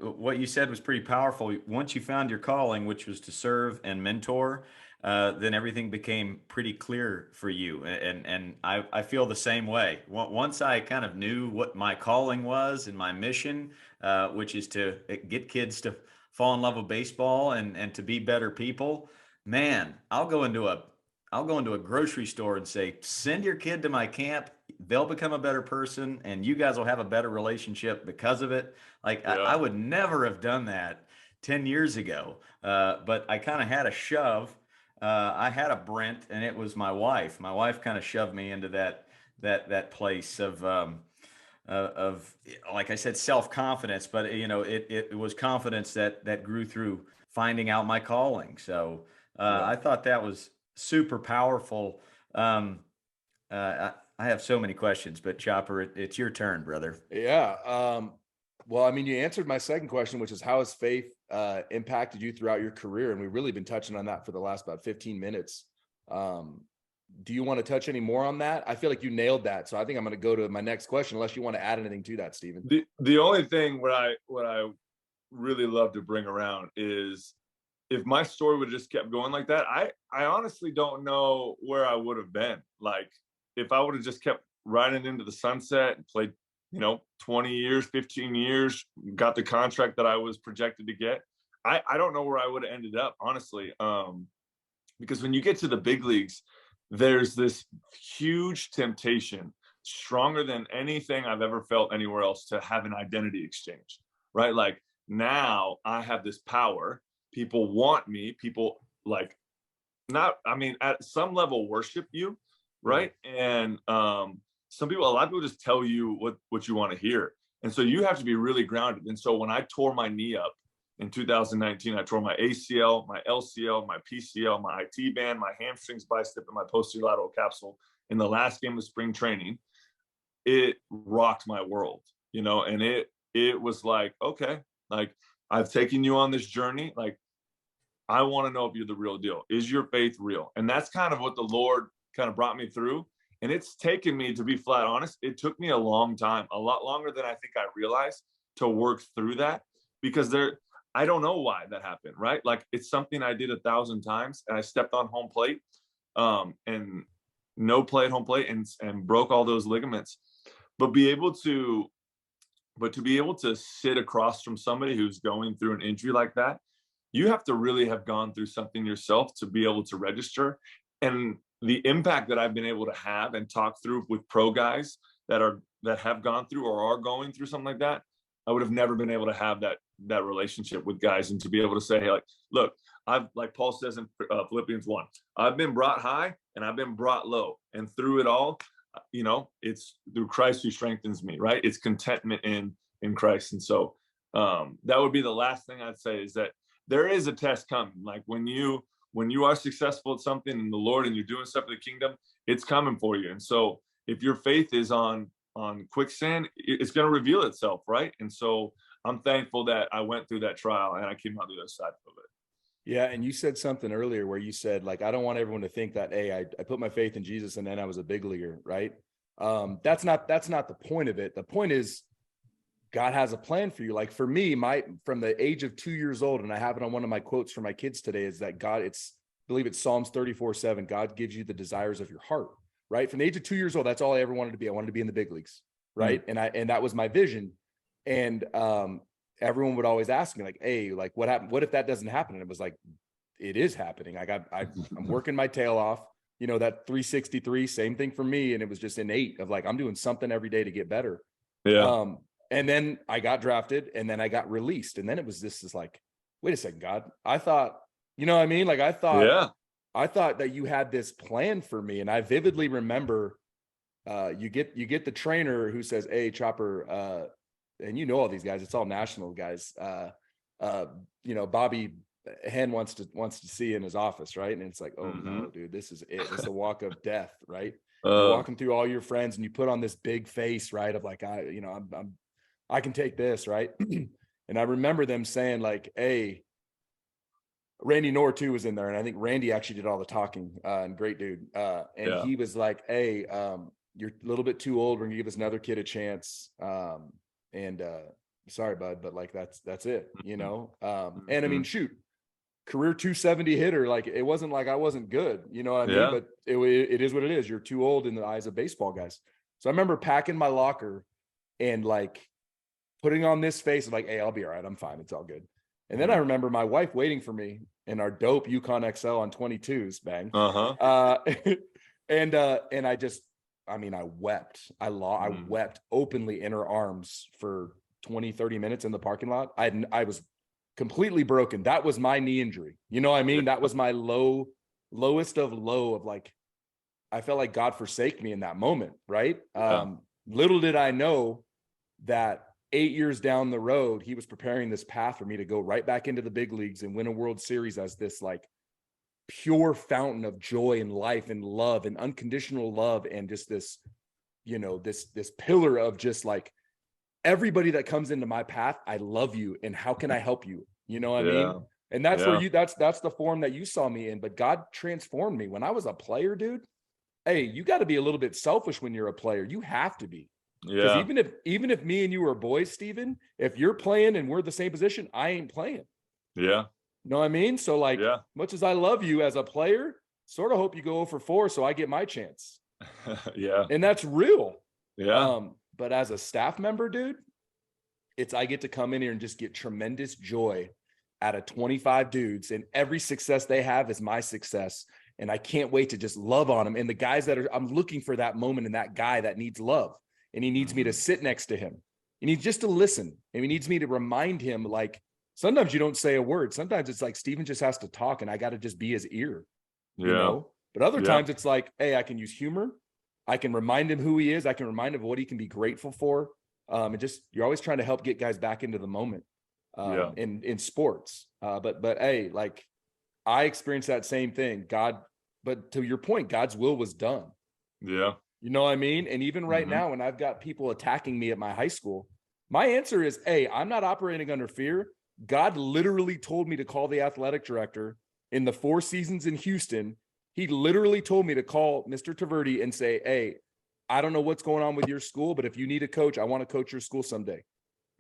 what you said was pretty powerful. Once you found your calling, which was to serve and mentor, then everything became pretty clear for you. And I feel the same way. Once I kind of knew what my calling was and my mission, which is to get kids to fall in love with baseball and to be better people, man, I'll go into a grocery store and say, send your kid to my camp. They'll become a better person and you guys will have a better relationship because of it. Like I would never have done that 10 years ago. But I kind of had a shove. I had a Brent and it was my wife. My wife kind of shoved me into that place of like I said, self-confidence, but it was confidence that grew through finding out my calling. So I thought that was super powerful. I have so many questions, but Chopper, it's your turn, brother. Yeah. Well, I mean, you answered my second question, which is how has faith impacted you throughout your career? And we've really been touching on that for the last about 15 minutes. Do you want to touch any more on that? I feel like you nailed that. So I think I'm going to go to my next question, unless you want to add anything to that, Steven. The only thing what I really love to bring around is if my story would have just kept going like that, I honestly don't know where I would have been. Like if I would have just kept riding into the sunset and played, 20 years, 15 years, got the contract that I was projected to get, I don't know where I would have ended up, honestly. Because when you get to the big leagues, there's this huge temptation, stronger than anything I've ever felt anywhere else, to have an identity exchange, right? Like now I have this power. People want me. People at some level worship you. right? And a lot of people just tell you what you want to hear. And so you have to be really grounded. And so when I tore my knee up in 2019, I tore my ACL, my LCL, my PCL, my IT band, my hamstrings, bicep, and my posterior lateral capsule in the last game of spring training. It rocked my world, and it was like, okay, like, I've taken you on this journey. Like, I want to know if you're the real deal. Is your faith real? And that's kind of what the Lord kind of brought me through. And it's taken me, to be flat honest, it took me a long time, a lot longer than I think I realized, to work through that, because I don't know why that happened, right? Like, it's something I did 1,000 times, and I stepped on home plate, and no play at home plate, and broke all those ligaments. But to be able to sit across from somebody who's going through an injury like that, you have to really have gone through something yourself to be able to register. And the impact that I've been able to have and talk through with pro guys that have gone through or are going through something like that, I would have never been able to have that relationship with guys, and to be able to say, hey, like, look, like Paul says in Philippians 1, I've been brought high and I've been brought low, and through it all, it's through Christ who strengthens me, right? It's contentment in Christ. And so that would be the last thing I'd say, is that there is a test coming. Like, when you are successful at something in the Lord and you're doing stuff in the kingdom, it's coming for you. And so if your faith is on quicksand, it's going to reveal itself, right? And so I'm thankful that I went through that trial and I came out the other side of it. Yeah. And you said something earlier where you said, like, I don't want everyone to think that, hey, I put my faith in Jesus and then I was a big leaguer, right? That's not the point of it. The point is, God has a plan for you. Like, for me, from the age of 2 years old, and I have it on one of my quotes for my kids today, is that I believe it's Psalms 34:7. God gives you the desires of your heart, right? From the age of 2 years old, that's all I ever wanted to be. I wanted to be in the big leagues, right? Mm-hmm. And that was my vision. And everyone would always ask me, like, hey, like, what happened? What if that doesn't happen? And it was like, it is happening. I'm working my tail off. That 363, same thing for me. And it was just innate of, like, I'm doing something every day to get better. Yeah. And then I got drafted, and then I got released. And then this is like, wait a second, God, I thought, you know what I mean? Like, I thought that you had this plan for me. And I vividly remember, you get the trainer who says, hey, Chopper, and all these guys, it's all national guys. Bobby Hen wants to see you in his office, right? And it's like, oh no, dude, this is it. It's the walk of death, right? You're walking through all your friends, and you put on this big face, right? Of like, I can take this, right? And I remember them saying, like, hey, Randy Knorr too was in there. And I think Randy actually did all the talking, and great dude. He was like, hey, you're a little bit too old. We're gonna give this another kid a chance. Sorry, bud, but like, that's it, And I mean, shoot, career 270 hitter. Like, it wasn't like I wasn't good, you know what I mean? But it is what it is. You're too old in the eyes of baseball guys. So I remember packing my locker and, like, putting on this face of, like, hey, I'll be all right. I'm fine. It's all good. And then I remember my wife waiting for me in our dope Yukon XL on 22s, bang. And I wept. I wept openly in her arms for 20, 30 minutes in the parking lot. I was completely broken. That was my knee injury. You know what I mean? That was my lowest of low of, like, I felt like God forsake me in that moment. Right. Little did I know that 8 years down the road, he was preparing this path for me to go right back into the big leagues and win a World Series as this, like, pure fountain of joy and life and love and unconditional love. And just this, this pillar of just, like, everybody that comes into my path, I love you. And how can I help you? You know what I mean? And that's where that's the form that you saw me in. But God transformed me when I was a player, dude. Hey, you got to be a little bit selfish when you're a player. You have to be. Because even if me and you are boys, Steven, if you're playing and we're the same position, I ain't playing. Yeah. Know what I mean? So, like, much as I love you as a player, sort of hope you go 0-for-4 so I get my chance. And that's real. But as a staff member, dude, I get to come in here and just get tremendous joy out of 25 dudes, and every success they have is my success. And I can't wait to just love on them. And the guys I'm looking for that moment in that guy that needs love. And he needs me to sit next to him. He needs just to listen. And he needs me to remind him, like, sometimes you don't say a word. Sometimes it's like Steven just has to talk, and I got to just be his ear. But But other Yeah. times it's like, hey, I can use humor. I can remind him who he is. I can remind him of what he can be grateful for. And just, you're always trying to help get guys back into the moment Yeah. in sports. But hey, like I experienced that same thing. But to your point, God's will was done. Yeah. You know what I mean? And even right now, when I've got people attacking me at my high school, my answer is, hey, I'm not operating under fear. God literally told me to call the athletic director in the 4 seasons in Houston. He literally told me to call Mr. Taverdi and say, hey, I don't know what's going on with your school, but if you need a coach, I want to coach your school someday.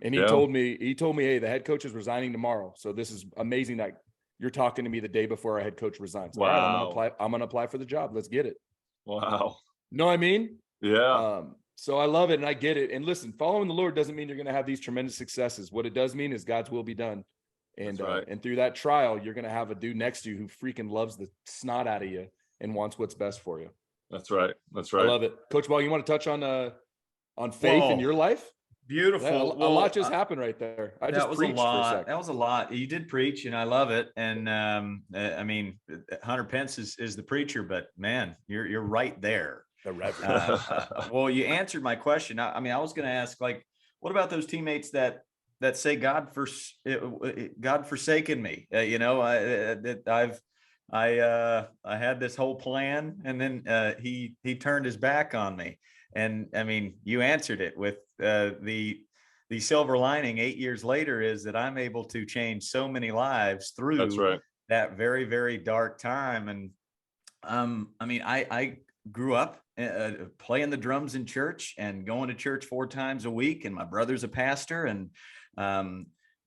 And he told me, hey, the head coach is resigning tomorrow. So this is amazing that you're talking to me the day before our head coach resigns. Wow. All right, I'm gonna apply for the job. Let's get it. Wow. Know what I mean? Yeah. So I love it and I get it. And listen, following the Lord doesn't mean you're going to have these tremendous successes. What it does mean is God's will be done. And Right. And through that trial, you're going to have a dude next to you who freaking loves the snot out of you and wants what's best for you. That's right. That's right. I love it. Coach Ball, you want to touch on faith in your life? Beautiful. Yeah, a lot just happened right there. I just preached for a second. That was a lot. You did preach, and I love it. And I mean, Hunter Pence is the preacher, but man, you're right there. The reverend. Well, you answered my question. I mean, I was going to ask, like, what about those teammates that say God forsaken me? I had this whole plan, and then he turned his back on me. And I mean, you answered it with the silver lining 8 years later is that I'm able to change so many lives through That's right. that very, very dark time. And I mean, I grew up playing the drums in church and going to church 4 times a week. And my brother's a pastor. And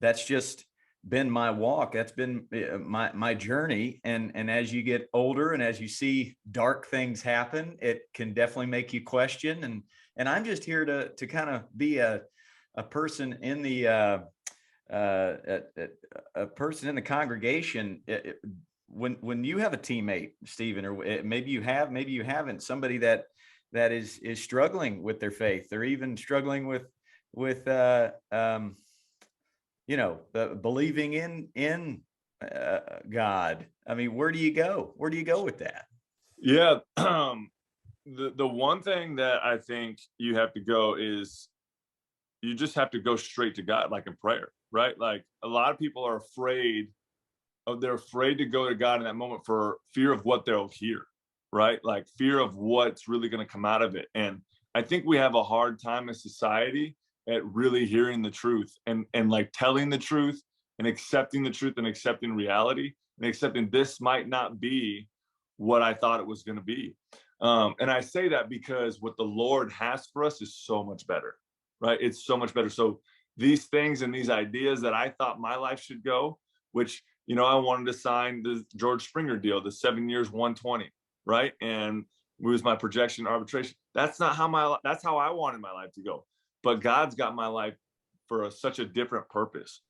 that's just been my walk. That's been my journey. And as you get older and as you see dark things happen, it can definitely make you question. And I'm just here to kind of be a person in the a person in the congregation. When you have a teammate, Stephen, or maybe you have, maybe you haven't, somebody that is struggling with their faith, or even struggling with believing in God. I mean, where do you go? Where do you go with that? Yeah. The one thing that I think you have to go is you just have to go straight to God, like in prayer, right? Like a lot of people are they're afraid to go to God in that moment for fear of what they'll hear, right? Like fear of what's really going to come out of it. And I think we have a hard time as society at really hearing the truth and like telling the truth and accepting the truth and accepting reality and accepting this might not be what I thought it was going to be. And I say that because what the Lord has for us is so much better, right? It's so much better. So these things and these ideas that I thought my life should go, which, I wanted to sign the George Springer deal, the 7 years, 120, right? And it was my projection arbitration. That's how that's how I wanted my life to go. But God's got my life for such a different purpose.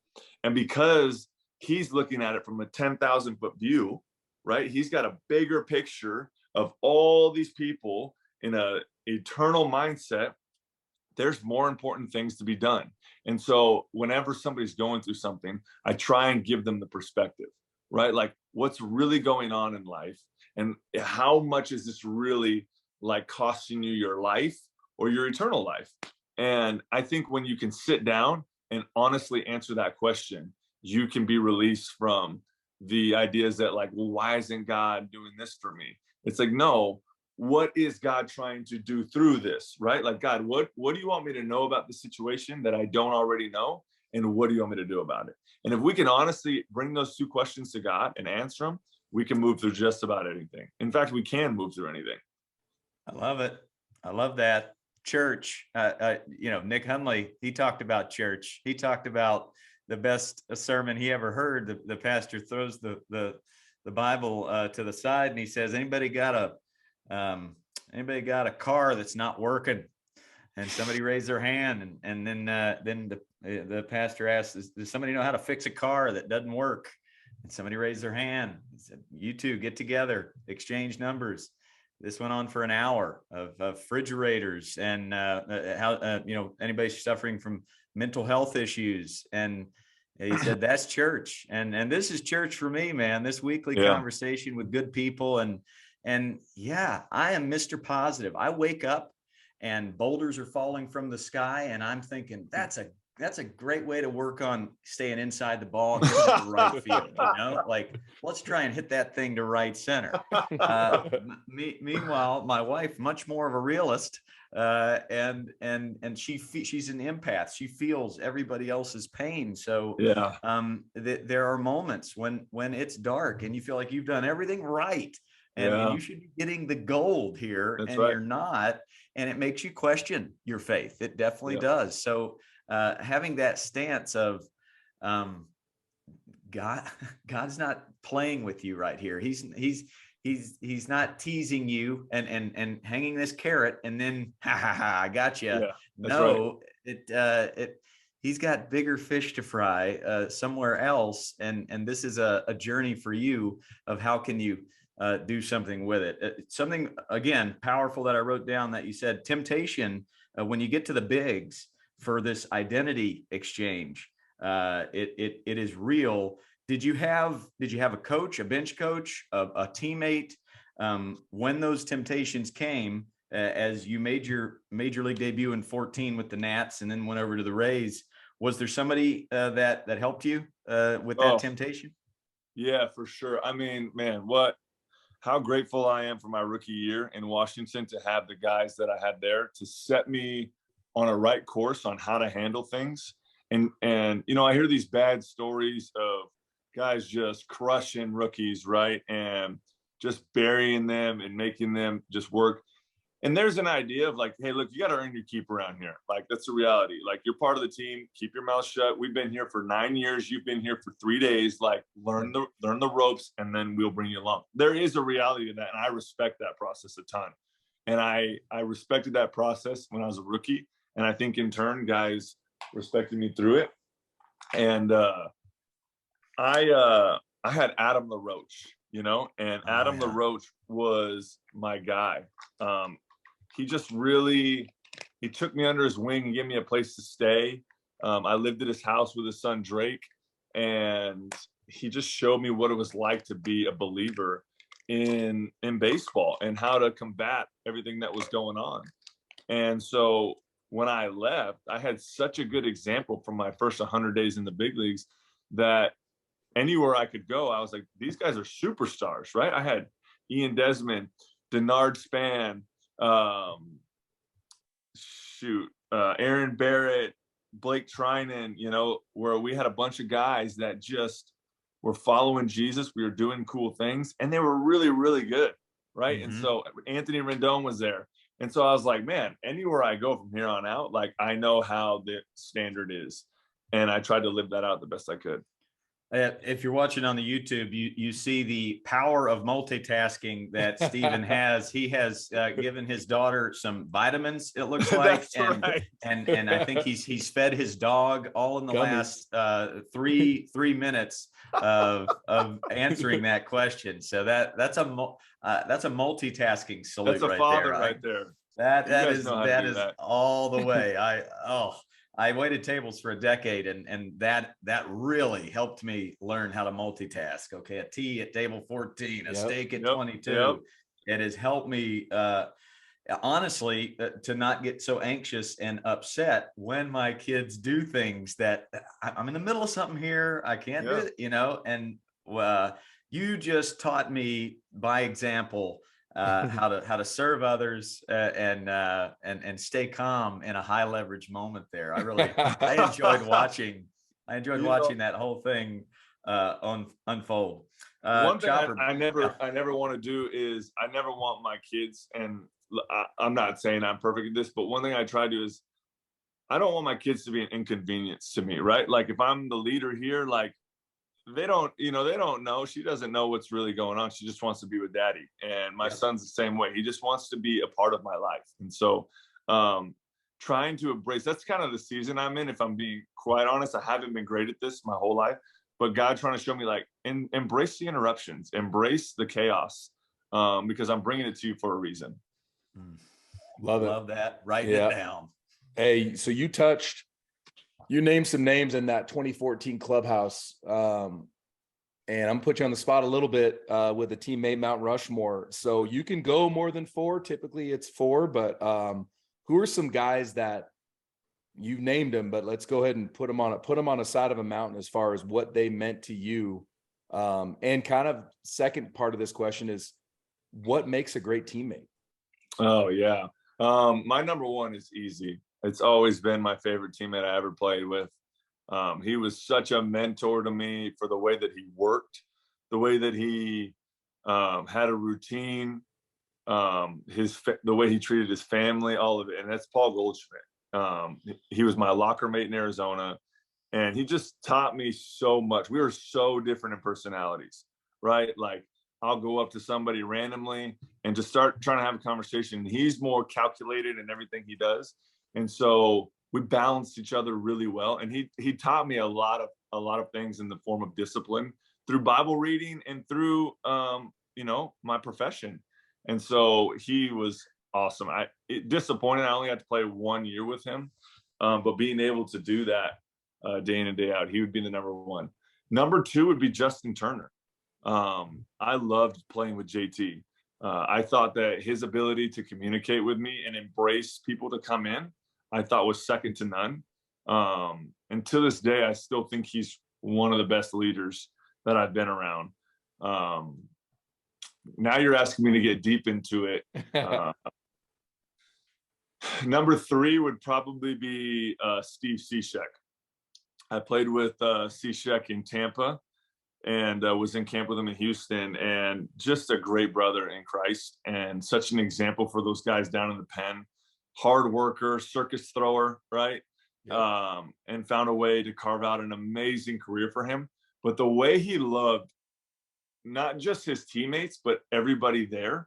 And because he's looking at it from a 10,000 foot view, right? He's got a bigger picture of all these people in an eternal mindset. There's more important things to be done. And so whenever somebody's going through something, I try and give them the perspective, right? Like what's really going on in life and how much is this really like costing you your life or your eternal life? And I think when you can sit down and honestly answer that question, you can be released from the ideas that like, well, why isn't God doing this for me? It's like, no, what is God trying to do through this, right? Like, God, what do you want me to know about the situation that I don't already know? And what do you want me to do about it? And if we can honestly bring those 2 questions to God and answer them, we can move through just about anything. In fact, we can move through anything. I love it. I love that. Church, Nick Hundley, he talked about church. He talked about the best sermon he ever heard. The pastor throws the Bible to the side and he says, anybody got a car that's not working? And somebody raised their hand, and then the pastor asked, does somebody know how to fix a car that doesn't work? And somebody raised their hand. He said, you two get together, exchange numbers. This went on for an hour of refrigerators and how anybody suffering from mental health issues. And he said, that's church. And this is church for me, man. This weekly conversation with good people. And And yeah, I am Mr. Positive. I wake up and boulders are falling from the sky, and I'm thinking that's a great way to work on staying inside the ball and hitting it to right field. Like, let's try and hit that thing to right center. Meanwhile, my wife, much more of a realist, and she's an empath. She feels everybody else's pain. So Yeah. there are moments when it's dark and you feel like you've done everything right, and you should be getting the gold here. That's and right. You're not, and it makes you question your faith. It definitely does. So having that stance of God's not playing with you right here. He's not teasing you and hanging this carrot and then I got you. Yeah, No, right. He's got bigger fish to fry somewhere else, and this is a journey for you of how can you do something with it. Something again powerful that I wrote down that you said, temptation when you get to the bigs for this identity exchange. It is real. Did you have a coach, a bench coach, a teammate when those temptations came as you made your major league debut in 14 with the Nats and then went over to the Rays? Was there somebody that helped you with that temptation? Yeah, for sure. I mean, man, how grateful I am for my rookie year in Washington to have the guys that I had there to set me on a right course on how to handle things. And I hear these bad stories of guys just crushing rookies, right? And just burying them and making them just work. And there's an idea of like, hey, look, you got to earn your keep around here. Like, that's the reality. Like, you're part of the team. Keep your mouth shut. We've been here for 9 years. You've been here for 3 days. Like, learn the ropes, and then we'll bring you along. There is a reality to that, and I respect that process a ton. And I respected that process when I was a rookie, and I think in turn, guys respected me through it. And I had Adam LaRoche, and Adam LaRoche was my guy. He just he took me under his wing and gave me a place to stay. I lived at his house with his son, Drake, and he just showed me what it was like to be a believer in baseball and how to combat everything that was going on. And so when I left, I had such a good example from my first 100 days in the big leagues that anywhere I could go, I was like, these guys are superstars, right? I had Ian Desmond, Denard Span, Aaron Barrett, Blake Trinan, where we had a bunch of guys that just were following Jesus. We were doing cool things, and they were really, really good, right? Mm-hmm. And so Anthony Rendon was there. And so I was like, man, anywhere I go from here on out, like, I know how the standard is. And I tried to live that out the best I could. If you're watching on the YouTube, you see the power of multitasking that Stephen has. He has given his daughter some vitamins, it looks like, and I think he's fed his dog all in the last 3 minutes of answering that question. So that's a multitasking salute. That's a father right there. That is all the way. I waited tables for a decade, and that really helped me learn how to multitask. Okay, a tea at table 14, a steak at 22. Yep. It has helped me, honestly, to not get so anxious and upset when my kids do things that I'm in the middle of something here. I can't do it, and you just taught me by example how to serve others and stay calm in a high leverage moment there. I enjoyed watching that whole thing unfold. One thing I never want to do is I never want my kids, and I'm not saying I'm perfect at this, but one thing I try to do is I don't want my kids to be an inconvenience to me, right? Like, if I'm the leader here, like, they don't know. She doesn't know what's really going on. She just wants to be with daddy. And my son's the same way. He just wants to be a part of my life. And so trying to embrace, that's kind of the season I'm in. If I'm being quite honest, I haven't been great at this my whole life, but God trying to show me, like, embrace the interruptions, embrace the chaos, because I'm bringing it to you for a reason. Love that. Write it down. Hey, so you named some names in that 2014 clubhouse. And I'm gonna put you on the spot a little bit with a teammate Mount Rushmore. So you can go more than 4. Typically it's 4, but who are some guys that you've named them, but let's go ahead and put them on a side of a mountain as far as what they meant to you. And kind of second part of this question is, what makes a great teammate? Oh yeah. My number one is easy. It's always been my favorite teammate I ever played with. He was such a mentor to me for the way that he worked, the way that he had a routine, the way he treated his family, all of it. And that's Paul Goldschmidt. He was my locker mate in Arizona, and he just taught me so much. We were so different in personalities, right? Like, I'll go up to somebody randomly and just start trying to have a conversation. He's more calculated in everything he does. And so we balanced each other really well. And he taught me a lot of things in the form of discipline through Bible reading and through my profession. And so he was awesome. Disappointed I only got to play 1 year with him. But being able to do that day in and day out, he would be the number one. Number two would be Justin Turner. I loved playing with JT. I thought that his ability to communicate with me and embrace people to come in, I thought was second to none. And to this day, I still think he's one of the best leaders that I've been around. Now you're asking me to get deep into it. Number three would probably be Steve Cishek. I played with Cishek in Tampa and was in camp with him in Houston, and just a great brother in Christ and such an example for those guys down in the pen. Hard worker, circus thrower, right? Yep. And found a way to carve out an amazing career for him. But the way he loved not just his teammates, but everybody there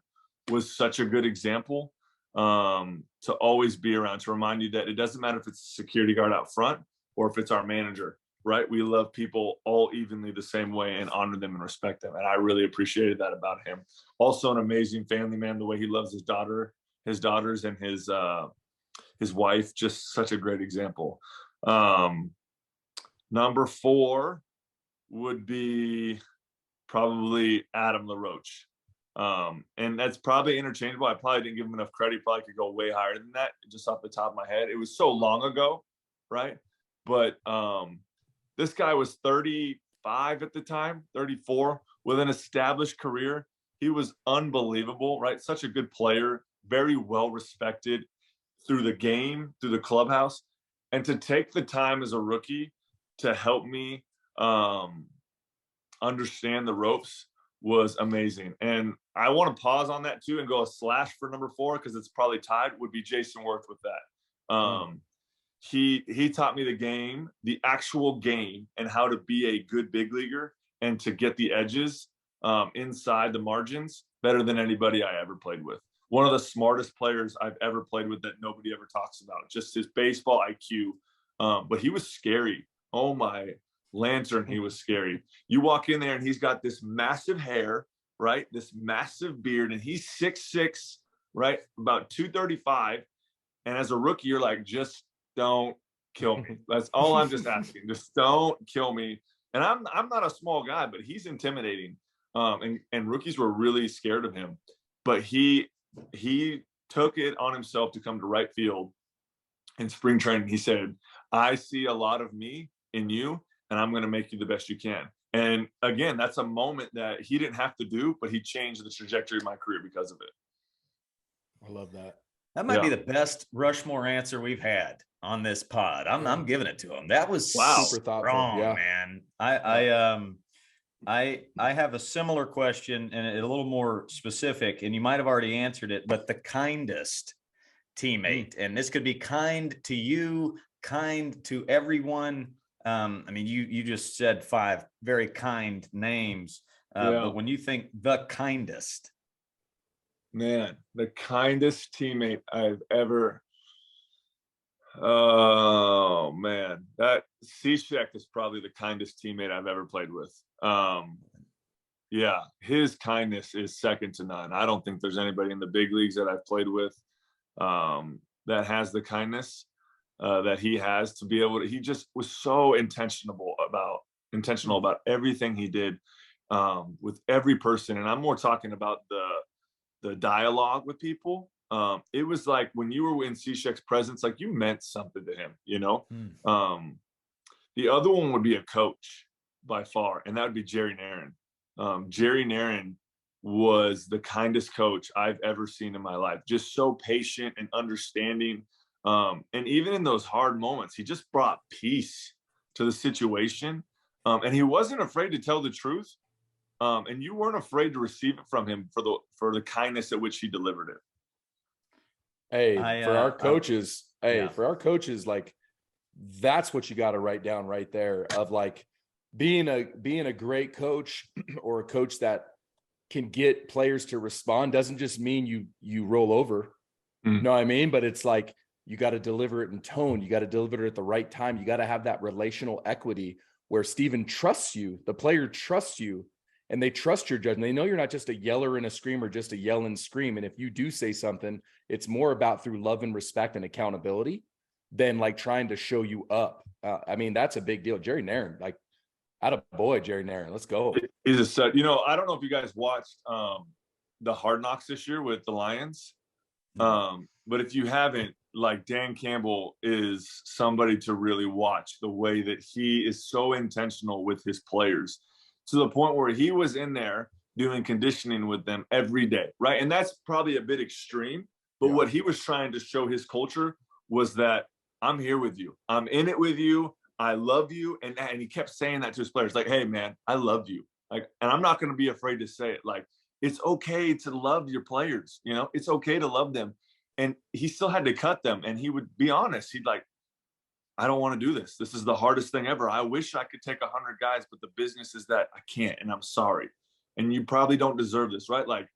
was such a good example to always be around, to remind you that it doesn't matter if it's a security guard out front or if it's our manager, right? We love people all evenly the same way and honor them and respect them. And I really appreciated that about him. Also an amazing family man, the way he loves his daughters and his wife, just such a great example. Number four would be probably Adam LaRoche. And that's probably interchangeable. I probably didn't give him enough credit. Probably could go way higher than that, just off the top of my head. It was so long ago, right? But this guy was 35 at the time, 34, with an established career. He was unbelievable, right? Such a good player, very well respected through the game, through the clubhouse. And to take the time as a rookie to help me understand the ropes was amazing. And I want to pause on that too and go a slash for number four, because it's probably tied, would be Jason Worth with that. He taught me the game, the actual game, and how to be a good big leaguer and to get the edges inside the margins better than anybody I ever played with. One of the smartest players I've ever played with that nobody ever talks about, just his baseball IQ. But he was scary. Oh my lantern, he was scary. You walk in there and he's got this massive hair, right? This massive beard, and he's 6'6", right? About 235. And as a rookie, you're like, just don't kill me. That's all I'm just asking. Just don't kill me. And I'm not a small guy, but he's intimidating. And rookies were really scared of him. But he took it on himself to come to right field in spring training. He said, I see a lot of me in you, and I'm going to make you the best you can. And again, that's a moment that he didn't have to do, but he changed the trajectory of my career because of it. I love that. That might be the best Rushmore answer we've had on this pod. I'm giving it to him. That was super thoughtful, man. I have a similar question and a little more specific, and you might have already answered it, but the kindest teammate, and this could be kind to you, kind to everyone. I mean, you just said 5 very kind names, but when you think the kindest, man, the kindest teammate I've ever. Oh man, that Cishek is probably the kindest teammate I've ever played with. Yeah, his kindness is second to none. I don't think there's anybody in the big leagues that I've played with that has the kindness that he has to be able to. He just was so intentional about everything he did. with every person. And I'm more talking about the dialogue with people. It was like when you were in Cishek's presence, like you meant something to him, you know? The other one would be a coach by far, and that would be Jerry Naron. Jerry Naron was the kindest coach I've ever seen in my life. Just so patient and understanding. And even in those hard moments, he just brought peace to the situation. And he wasn't afraid to tell the truth. And you weren't afraid to receive it from him for the kindness at which he delivered it. Hey, for our coaches, like that's what you got to write down right there, of like being a great coach or a coach that can get players to respond doesn't just mean you roll over. You know what I mean? But it's like you got to deliver it in tone. You got to deliver it at the right time. You got to have that relational equity where Steven trusts you, the player trusts you, and they trust your judgment. They know you're not just a yeller and a screamer, just a yell and scream. And if you do say something, it's more about through love and respect and accountability than like trying to show you up. I mean, that's a big deal. Jerry Naron, like, attaboy, Jerry Naron. Let's go. He's a set. You know, I don't know if you guys watched the Hard Knocks this year with the Lions. But if you haven't, like, Dan Campbell is somebody to really watch, the way that he is so intentional with his players, to the point where he was in there doing conditioning with them every day, right? And that's probably a bit extreme, but what he was trying to show his culture was that I'm here with you. I'm in it with you. I love you. And he kept saying that to his players, like, hey, man, I love you. Like, and I'm not going to be afraid to say it. Like, it's okay to love your players. You know, it's okay to love them. And he still had to cut them. And he would be honest. He'd like, I don't want to do this. This is the hardest thing ever. I wish I could take 100 guys, but the business is that I can't, and I'm sorry. And you probably don't deserve this, right? Like,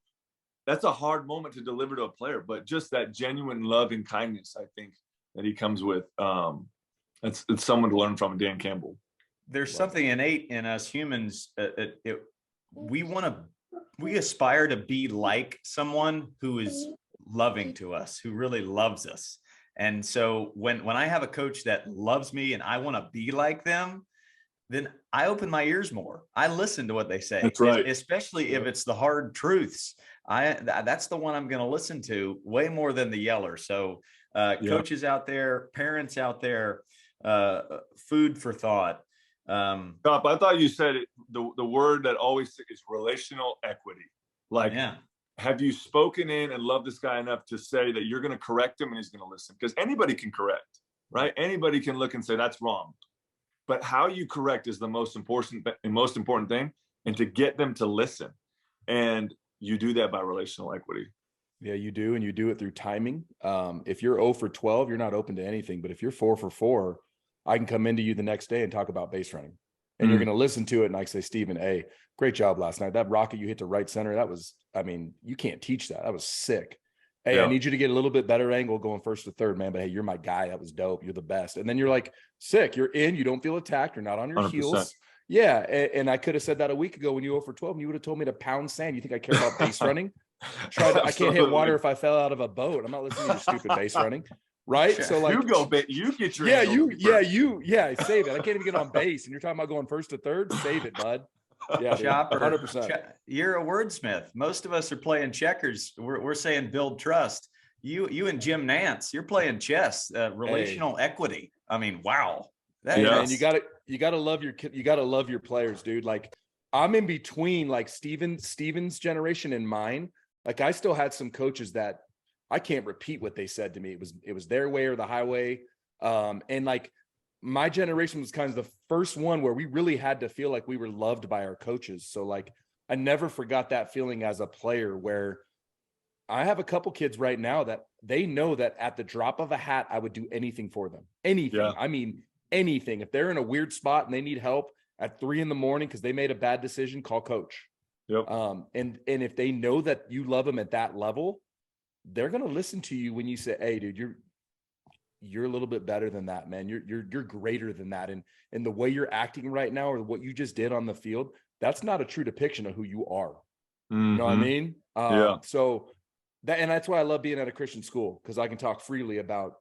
that's a hard moment to deliver to a player, but just that genuine love and kindness, I think, that he comes with, it's someone to learn from, Dan Campbell. There's something innate in us humans. We aspire to be like someone who is loving to us, who really loves us. And so when I have a coach that loves me and I want to be like them, then I open my ears more. I listen to what they say. That's right. Especially if it's the hard truths. That's the one I'm going to listen to way more than the yeller. So coaches out there, parents out there, food for thought. Top, I thought you said it, the word that always is relational equity. Like, have you spoken in and loved this guy enough to say that you're going to correct him and he's going to listen? Because anybody can correct, right? Anybody can look and say that's wrong. But how you correct is the most important thing, and to get them to listen. And you do that by relational equity. Yeah, you do. And you do it through timing. If you're 0 for 12, you're not open to anything. But if you're 4 for 4, I can come into you the next day and talk about base running. And you're going to listen to it. And I say, Steven, hey, great job last night. That rocket you hit to right center, that was, I mean, you can't teach that. That was sick. Hey, I need you to get a little bit better angle going first to third, man. But hey, you're my guy. That was dope. You're the best. And then you're like, sick. You're in. You don't feel attacked. You're not on your 100%. Heels. Yeah. And I could have said that a week ago when you 0 for 12, and you would have told me to pound sand. You think I care about base running? I can't hit water if I fell out of a boat. I'm not listening to your stupid base running. Right. Sure. So like you get your save it. I can't even get on base. And you're talking about going first to third. Save it, bud. Yeah, Chopper, 100%. You're a wordsmith. Most of us are playing checkers. We're saying build trust. You and Jim Nance, you're playing chess. Relational equity. I mean, wow. And you gotta love your players, dude. Like, I'm in between like Steven's generation and mine. Like, I still had some coaches that I can't repeat what they said to me. It was their way or the highway. And like, my generation was kind of the first one where we really had to feel like we were loved by our coaches. So like, I never forgot that feeling as a player, where I have a couple kids right now that they know that at the drop of a hat, I would do anything for them. Anything. Yeah. I mean, anything. If they're in a weird spot and they need help at 3 a.m. because they made a bad decision, call coach. Yep. And if they know that you love them at that level, they're going to listen to you when you say, hey, dude, you're a little bit better than that, man. You're greater than that. And the way you're acting right now, or what you just did on the field, that's not a true depiction of who you are. You know what I mean? So that's why I love being at a Christian school, because I can talk freely about,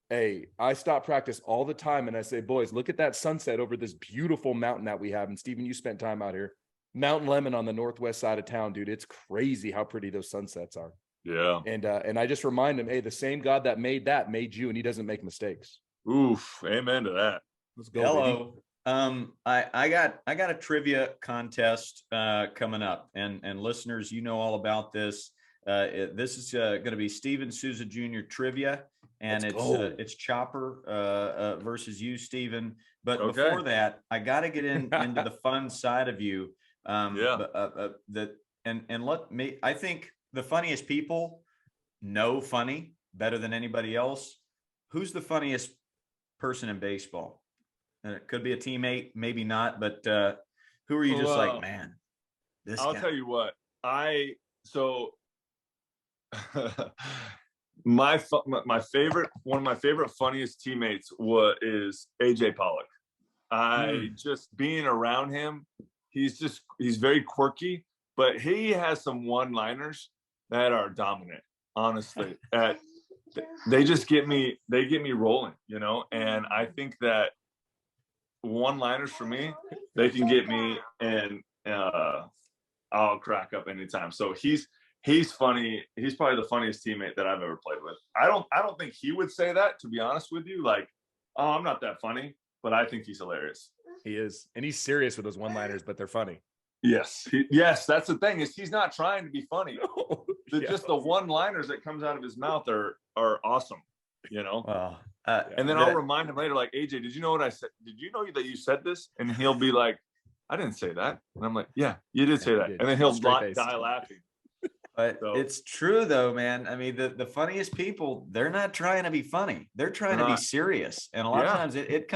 hey, I stop practice all the time and I say, boys, look at that sunset over this beautiful mountain that we have. And Steven, you spent time out here. Mountain Lemon on the northwest side of town, dude. It's crazy how pretty those sunsets are. Yeah. And I just remind him, hey, the same God that made you, and he doesn't make mistakes. Oof. Amen to that. Let's go. Hello. Baby. I got a trivia contest coming up, and listeners, you know all about this. This is going to be Steven Souza Jr. trivia, and it's Chopper versus you, Steven. But Okay. before that, I got to get into the fun side of you. I think the funniest people know funny better than anybody else. Who's the funniest person in baseball? It could be a teammate, maybe not, but who are you just like, man, I'll tell you what, my favorite, one of my favorite funniest teammates is AJ Pollock. Just being around him, he's very quirky, but he has some one-liners that are dominant, honestly. They get me rolling, and I think that one-liners for me, they can get me, and I'll crack up anytime. So he's funny. He's probably the funniest teammate that I've ever played with. I don't think he would say that, to be honest with you. Like, oh, I'm not that funny, but I think he's hilarious. He is, and he's serious with those one-liners, but they're funny. Yes, that's the thing, is he's not trying to be funny. Just the one-liners that comes out of his mouth are awesome, and then I'll remind him later, like, AJ, did you know what I said? Did you know that you said this? And he'll be like, I didn't say that. And I'm like, yeah, you did say that. And then he'll die laughing. But it's true though, man. I mean, the funniest people, they're not trying to be funny. They're trying to be serious. And a lot of times it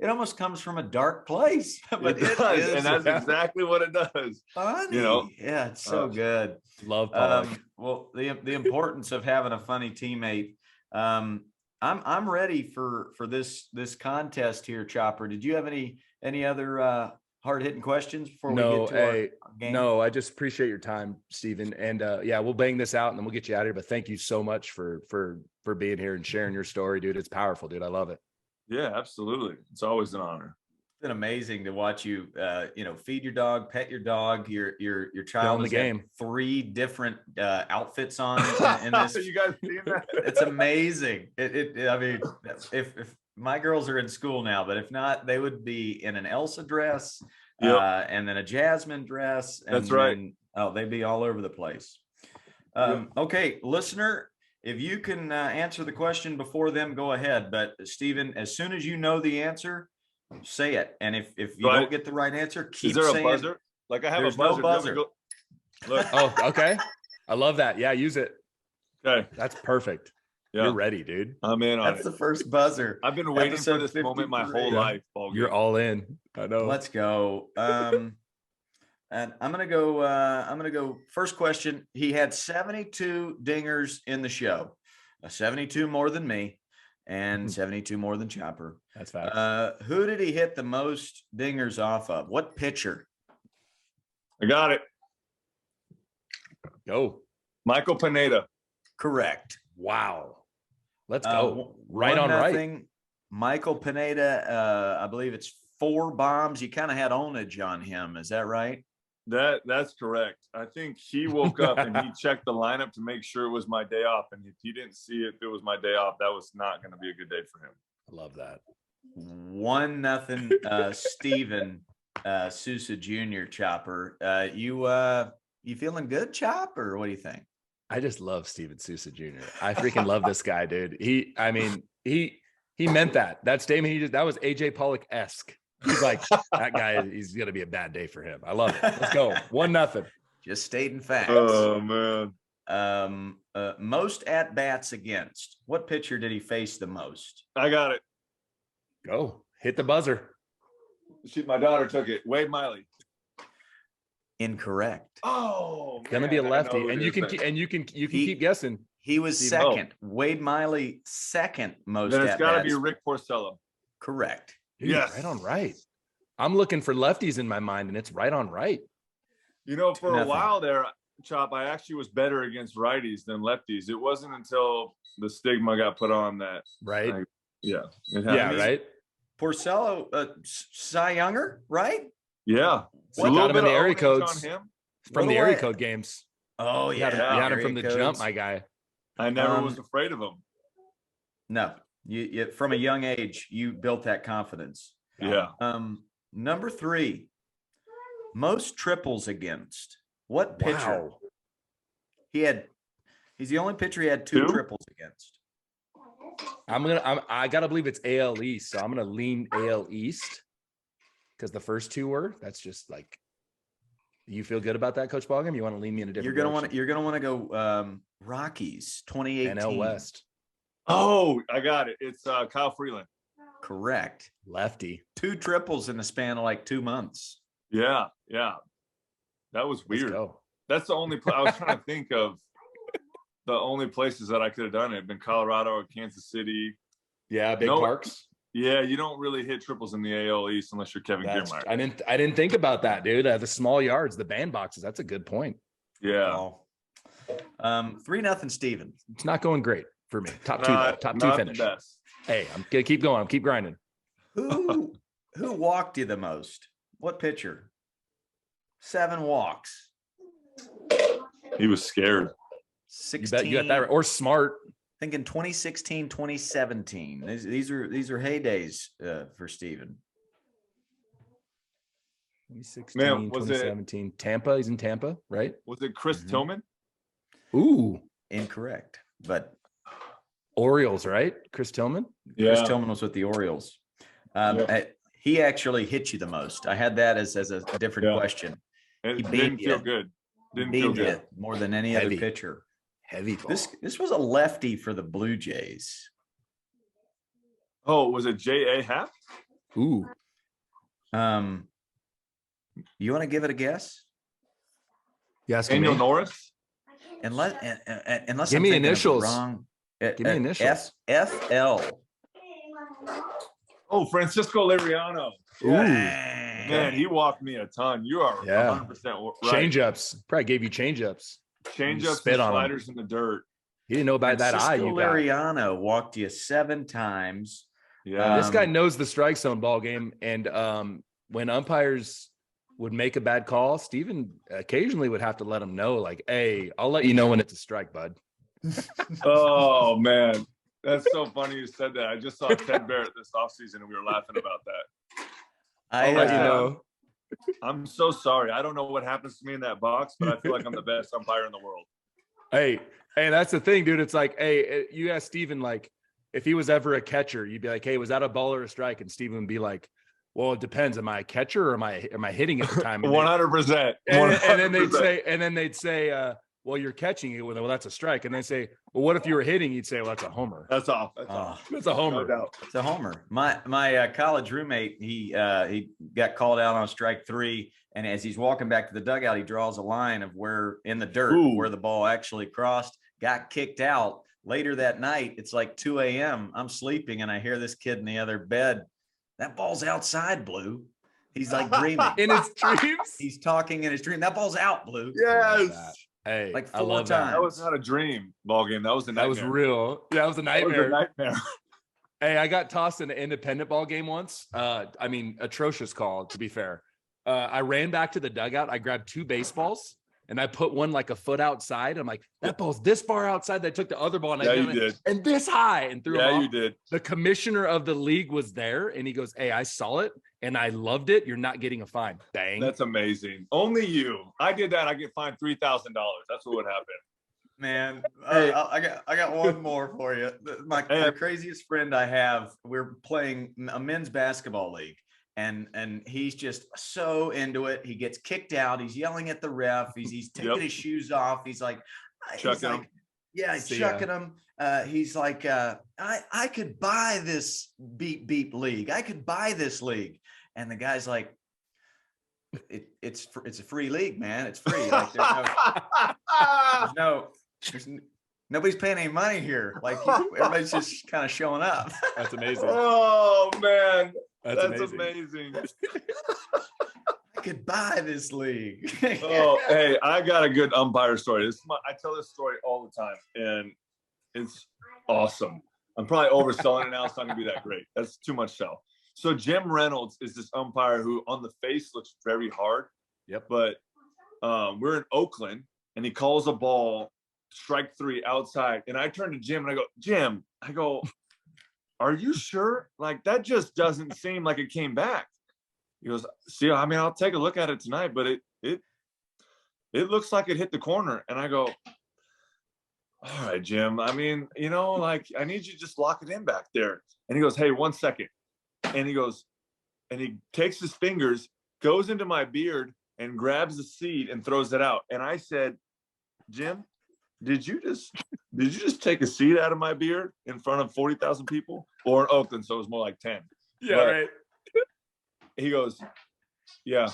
almost comes from a dark place. But it does, and that's exactly what it does. Funny. Yeah, it's so good. Love Pollock. Well, the importance of having a funny teammate. I'm ready for this contest here, Chopper. Did you have any other hard-hitting questions before we get to our game? No, I just appreciate your time, Steven. And we'll bang this out and then we'll get you out of here. But thank you so much for being here and sharing your story, dude. It's powerful, dude. I love it. Yeah, absolutely. It's always an honor. It's been amazing to watch you, feed your dog, pet your dog. Your child has had 3 different outfits on in this. You guys seen that? It's amazing. I mean, if my girls are in school now, but if not, they would be in an Elsa dress, and then a Jasmine dress. And that's right. They'd be all over the place. Okay, listener, if you can answer the question before them, go ahead. But Steven, as soon as you know the answer, say it. And if you don't get the right answer, keep saying it. Is there a buzzer? Like, I have a buzzer. No buzzer. Look. Oh, okay. I love that. Yeah, use it. Okay. That's perfect. Yeah. You're ready, dude. I'm in on it. That's the first buzzer. I've been waiting for this moment my whole life. You're all in. I know. Let's go. And I'm gonna go. First question. He had 72 dingers in the show, 72 more than me, and 72 more than Chopper. That's fast. Who did he hit the most dingers off of? What pitcher? I got it. Go. Michael Pineda. Correct. Wow. Let's go. Right on right. Michael Pineda, I believe it's 4 bombs. You kind of had ownage on him. Is that right? That's correct. I think he woke up and he checked the lineup to make sure it was my day off. And if he didn't see if it was my day off, that was not going to be a good day for him. I love that. 1-0 Steven Souza Jr. Chopper. You feeling good, Chop, or what do you think? I just love Steven Souza Jr. I freaking love this guy, dude. He meant that. That statement that was AJ Pollock-esque. He's like, that guy, he's gonna be a bad day for him. I love it. Let's go. 1-0. Just stating facts. Oh man. Most at bats against. What pitcher did he face the most? I got it. Go. Hit the buzzer. My daughter took it. Wade Miley. Incorrect. Oh, man. Gonna be a lefty, and you can keep guessing. He was second. Wade Miley second most. Then it's got to be Rick Porcello. Correct. Dude, yes, right on right. I'm looking for lefties in my mind, and it's right on right. For a while there, Chop, I actually was better against righties than lefties. It wasn't until the stigma got put on that. Right. Yeah. Yeah. Right. Porcello, Cy Younger, right? Yeah. So A you got little him in bit the of area ownage codes on him. from What the do area I- code games. Oh You had him, yeah, you had him area from the jump, codes. my guy. I never was afraid of him. No, you from a young age you built that confidence. Yeah. Number 3, most triples against. What pitcher? Wow. He's the only pitcher he had 2 2? triples against. I gotta believe it's AL East, so I'm gonna lean AL East because the first 2 were. That's just like, you feel good about that, Coach Bogum? You want to lean me in a different direction? You're gonna want to go Rockies 2018 NL West. Oh, I got it. It's Kyle Freeland. Correct. Lefty. 2 triples in the span of like 2 months. Yeah. That was Let's weird. go. That's the only I was trying to think of the only places that I could have done it. Been Colorado or Kansas City. Yeah, big No, parks. Yeah, you don't really hit triples in the AL East unless you're Kevin Kiermaier. I didn't think about that, dude. The small yards, the bandboxes. That's a good point. Yeah. 3-0 Steven. It's not going great for me. Top 2 though. Top 2 finish. The best. Hey, I'm gonna keep going. I'm keep grinding. Who walked you the most? What pitcher? 7 walks. He was scared. 16. You got that right. Or smart. Thinking 2016, 2017. These are heydays for Steven. 2016, Man, was 2017. Tampa. He's in Tampa, right? Was it Chris Tillman? Ooh. Incorrect. But Orioles, right? Chris Tillman? Chris Tillman was with the Orioles. He actually hit you the most. I had that as a different question. It He didn't beat feel you. good. Didn't Beat feel you good. more than any Heavy. other pitcher. Heavy ball. This was a lefty for the Blue Jays. Oh, was it J.A. Happ? Ooh. You want to give it a guess? Yes. Daniel Norris? Unless Give I'm me thinking of the initials. wrong. Give me initials. FL. Oh, Francisco Liriano. Ooh. Man, he walked me a ton. You are 100% right. Change-ups. Probably gave you change-ups. Change-ups Spit and on him. sliders in the dirt. He didn't know about that eye Francisco you got. Liriano walked you 7 times. Yeah. This guy knows the strike zone ball game, and when umpires would make a bad call, Steven occasionally would have to let him know, like, hey, I'll let you know when it's a strike, bud. Oh, man. That's so funny you said that. I just saw Ted Barrett this offseason, and we were laughing about that. I'll let you know. I'm so sorry. I don't know what happens to me in that box, but I feel like I'm the best umpire in the world. Hey, that's the thing, dude. It's like, hey, you ask Steven, like, if he was ever a catcher, you'd be like, hey, was that a ball or a strike? And Steven would be like, well, it depends. Am I a catcher or am I hitting at the time? 100%. And then they'd say, well, you're catching it. Well, that's a strike. And they say, well, what if you were hitting? You'd say, well, that's a homer. That's off. That's off. That's a homer. No doubt. It's a homer. My college roommate, he got called out on strike 3, and as he's walking back to the dugout, he draws a line of where in the dirt where the ball actually crossed. Got kicked out. Later that night, it's like 2 a.m. I'm sleeping, and I hear this kid in the other bed. That ball's outside, Blue. He's like dreaming In his dreams. He's talking in his dream. That ball's out, Blue. Yes. Hey, Like I 4 love times. That was not a dream ball game. That was a nightmare. That was real. That was a That was nightmare. a nightmare. Hey, I got tossed in an independent ball game once. I mean, atrocious call, to be fair. I ran back to the dugout. I grabbed 2 baseballs and I put one like a foot outside. I'm like, that ball's this far outside. That I took the other ball and I you did. And this high and threw it off. You did. The commissioner of the league was there and he goes, hey, I saw it and I loved it. You're not getting a fine. Bang. That's amazing. Only you. I did that. I get fined $3,000. That's what would happen. Man, Hey. I got one more for you. The craziest friend I have, we're playing a men's basketball league, and he's just so into it. He gets kicked out. He's yelling at the ref. He's taking his shoes off. He's like, Chucking him. Yeah, he's chucking him. He's like, I could buy this beep league. I could buy this league. And the guy's like, it's a free league, man. It's free. Like nobody's paying any money here. Like everybody's just kind of showing up. That's amazing. Oh man, That's amazing. I could buy this league. Oh, hey, I got a good umpire story. I tell this story all the time, and it's awesome. I'm probably overselling it now. It's not gonna be that great. That's too much sell. So Jim Reynolds is this umpire who on the face looks very hard. Yep. But we're in Oakland and he calls a ball, strike 3 outside. And I turn to Jim and I go, Jim, are you sure? Like, that just doesn't seem like it came back. He goes, see, I mean, I'll take a look at it tonight, but it looks like it hit the corner. And I go, all right, Jim. I mean, like, I need you to just lock it in back there. And he goes, hey, 1 second. And he goes, and he takes his fingers, goes into my beard and grabs the seed and throws it out. And I said, Jim, did you just take a seed out of my beard in front of 40,000 people? Or in Oakland, so it was more like 10. Yeah, but right. He goes, yeah,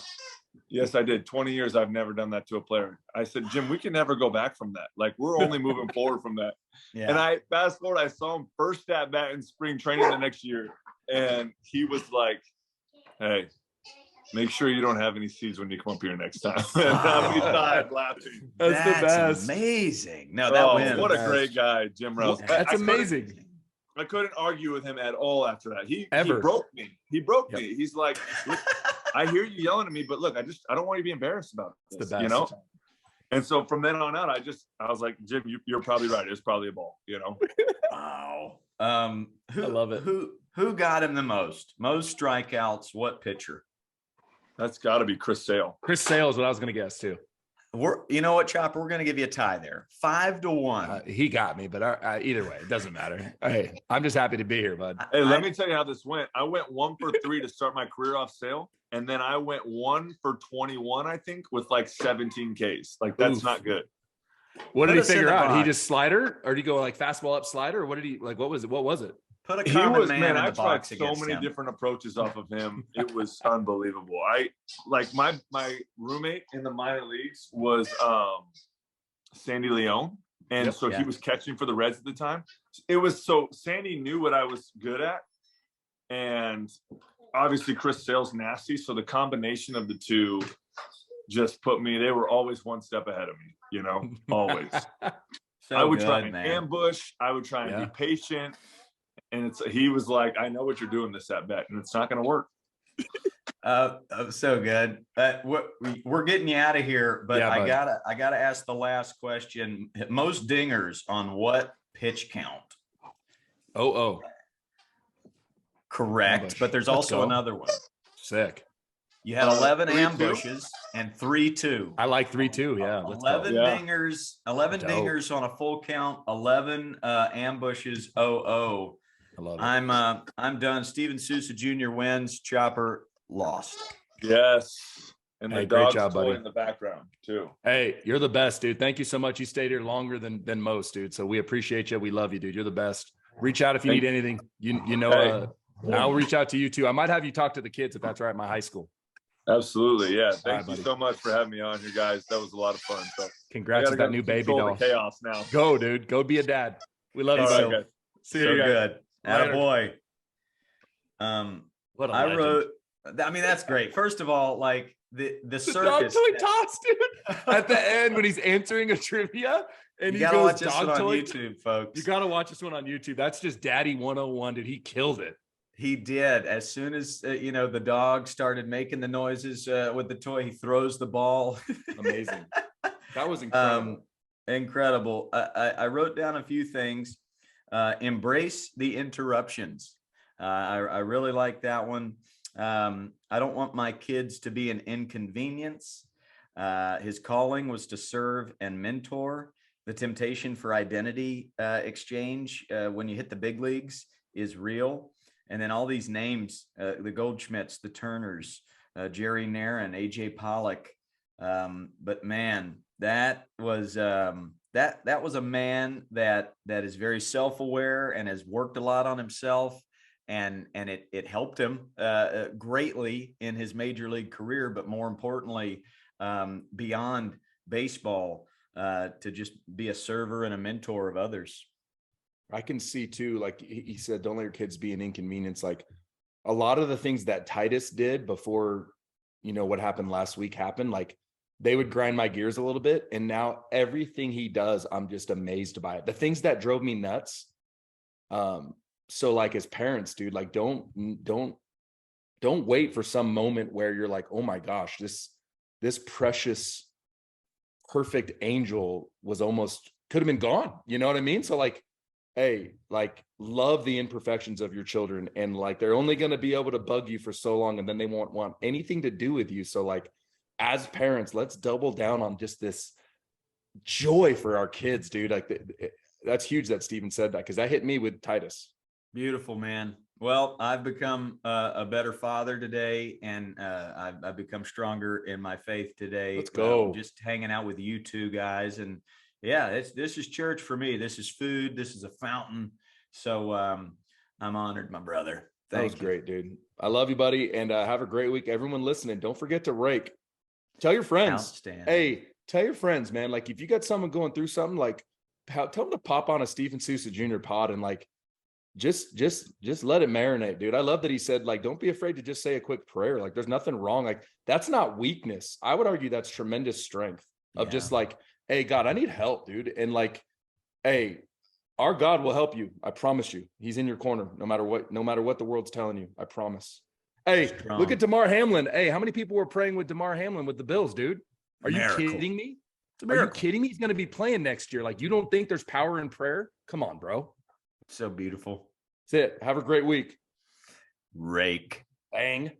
yes, I did. 20 years, I've never done that to a player. I said, Jim, we can never go back from that. Like, we're only moving forward from that. Yeah. And I fast forward, I saw him first at bat in spring training the next year. And he was like, hey, make sure you don't have any seeds when you come up here next time. And we died laughing. That's the best. Amazing. No, that wins. What a great guy, Jim Reynolds. That's amazing. I couldn't argue with him at all after that. He broke me. Me. He's like, I hear you yelling at me, but look, I don't want you to be embarrassed about this, it's the best. And so from then on out, I was like, Jim, you're probably right. It's probably a ball, Wow. I love it. Who got him the most strikeouts? What pitcher? That's got to be Chris Sale. Chris Sale is what I was going to guess too. You know what, Chopper? We're going to give you a tie there, 5-1. He got me, but either way, it doesn't matter. Hey, I'm just happy to be here, bud. Hey, let me tell you how this went. I went 1 for 3 to start my career off Sale, and then I went 1 for 21, I think, with like 17 Ks. Like, that's not good. What did he figure out? He just slider, or did he go like fastball up slider, or what did he like? What was it? Put a common man in the I tried box so many different approaches off of him. It was unbelievable. My roommate in the minor leagues was Sandy Leone. And he was catching for the Reds at the time. Sandy knew what I was good at. And obviously Chris Sale's nasty. So the combination of the two just they were always one step ahead of me, always. I would try and ambush. I would try and be patient. And he was like, I know what you're doing this at bat, and it's not going to work. So good. We're getting you out of here, but I gotta ask the last question. Most dingers on what pitch count? Correct. But there's also another one. Sick. You had 11 ambushes and 3-2. I like 3-2. Yeah. 11 dingers, 11 dingers on a full count, 11 ambushes. I love it. I'm done. Steven Souza Jr. wins. Chopper lost. Yes. And the dog's job, buddy. in the background too. Hey, you're the best, dude. Thank you so much. You stayed here longer than most, dude. So we appreciate you. We love you, dude. You're the best. Reach out if you need anything. I'll reach out to you too. I might have you talk to the kids if that's right at my high school. Absolutely. Yeah. Thank you so much for having me on here, guys. That was a lot of fun. So congrats with that new baby doll. Chaos now. Go, dude. Go be a dad. We love you, buddy. Guys. See you guys. Good. Attaboy. What a I legend. wrote. I mean, that's great. First of all, like the circus. Dog toy toss, dude. At the end when he's answering a trivia and he goes watch this dog one toy. on YouTube, folks. You gotta watch this one on YouTube. That's just Daddy 101, dude. He killed it. He did. As soon as the dog started making the noises with the toy, he throws the ball. Amazing. That was incredible. Incredible. I wrote down a few things. Embrace the interruptions. I really like that one. I don't want my kids to be an inconvenience. His calling was to serve and mentor. The temptation for identity exchange when you hit the big leagues is real. And then all these names, the Goldschmidts, the Turners, Jerry Narin, AJ Pollock. But man, that was that was a man that is very self-aware and has worked a lot on himself. And it helped him greatly in his major league career, but more importantly, beyond baseball, to just be a server and a mentor of others. I can see too, like he said, don't let your kids be an inconvenience. Like a lot of the things that Titus did before, what happened last week happened, like they would grind my gears a little bit. And now everything he does, I'm just amazed by it. The things that drove me nuts. So like as parents, dude, like don't don't wait for some moment where you're like, oh my gosh, this precious, perfect angel was almost could have been gone. You know what I mean? So like, hey, like love the imperfections of your children, and like they're only going to be able to bug you for so long, and then they won't want anything to do with you. So like, as parents, let's double down on just this joy for our kids, dude. Like that's huge that Steven said that, because that hit me with Titus. Beautiful, man. Well, I've become a better father today, and I've become stronger in my faith today. Let's go. Just hanging out with you two guys, and yeah, this is church for me. This is food. This is a fountain. So I'm honored, my brother. That was great, dude. I love you, buddy, and have a great week. Everyone listening, don't forget to rake. Tell your friends. Outstanding. Hey, tell your friends, man. Like if you got someone going through something, like tell them to pop on a Steven Souza Jr. pod and like just let it marinate, dude. I love that he said, like, don't be afraid to just say a quick prayer. Like there's nothing wrong. Like that's not weakness. I would argue that's tremendous strength of just like, hey, God, I need help, dude. And like, hey, our God will help you. I promise you. He's in your corner, no matter what the world's telling you. I promise. Hey, look at DeMar Hamlin. Hey, how many people were praying with DeMar Hamlin with the Bills, dude? Are you kidding me? Are you kidding me? He's going to be playing next year. Like, you don't think there's power in prayer? Come on, bro. So beautiful. That's it. Have a great week. Rake. Bang.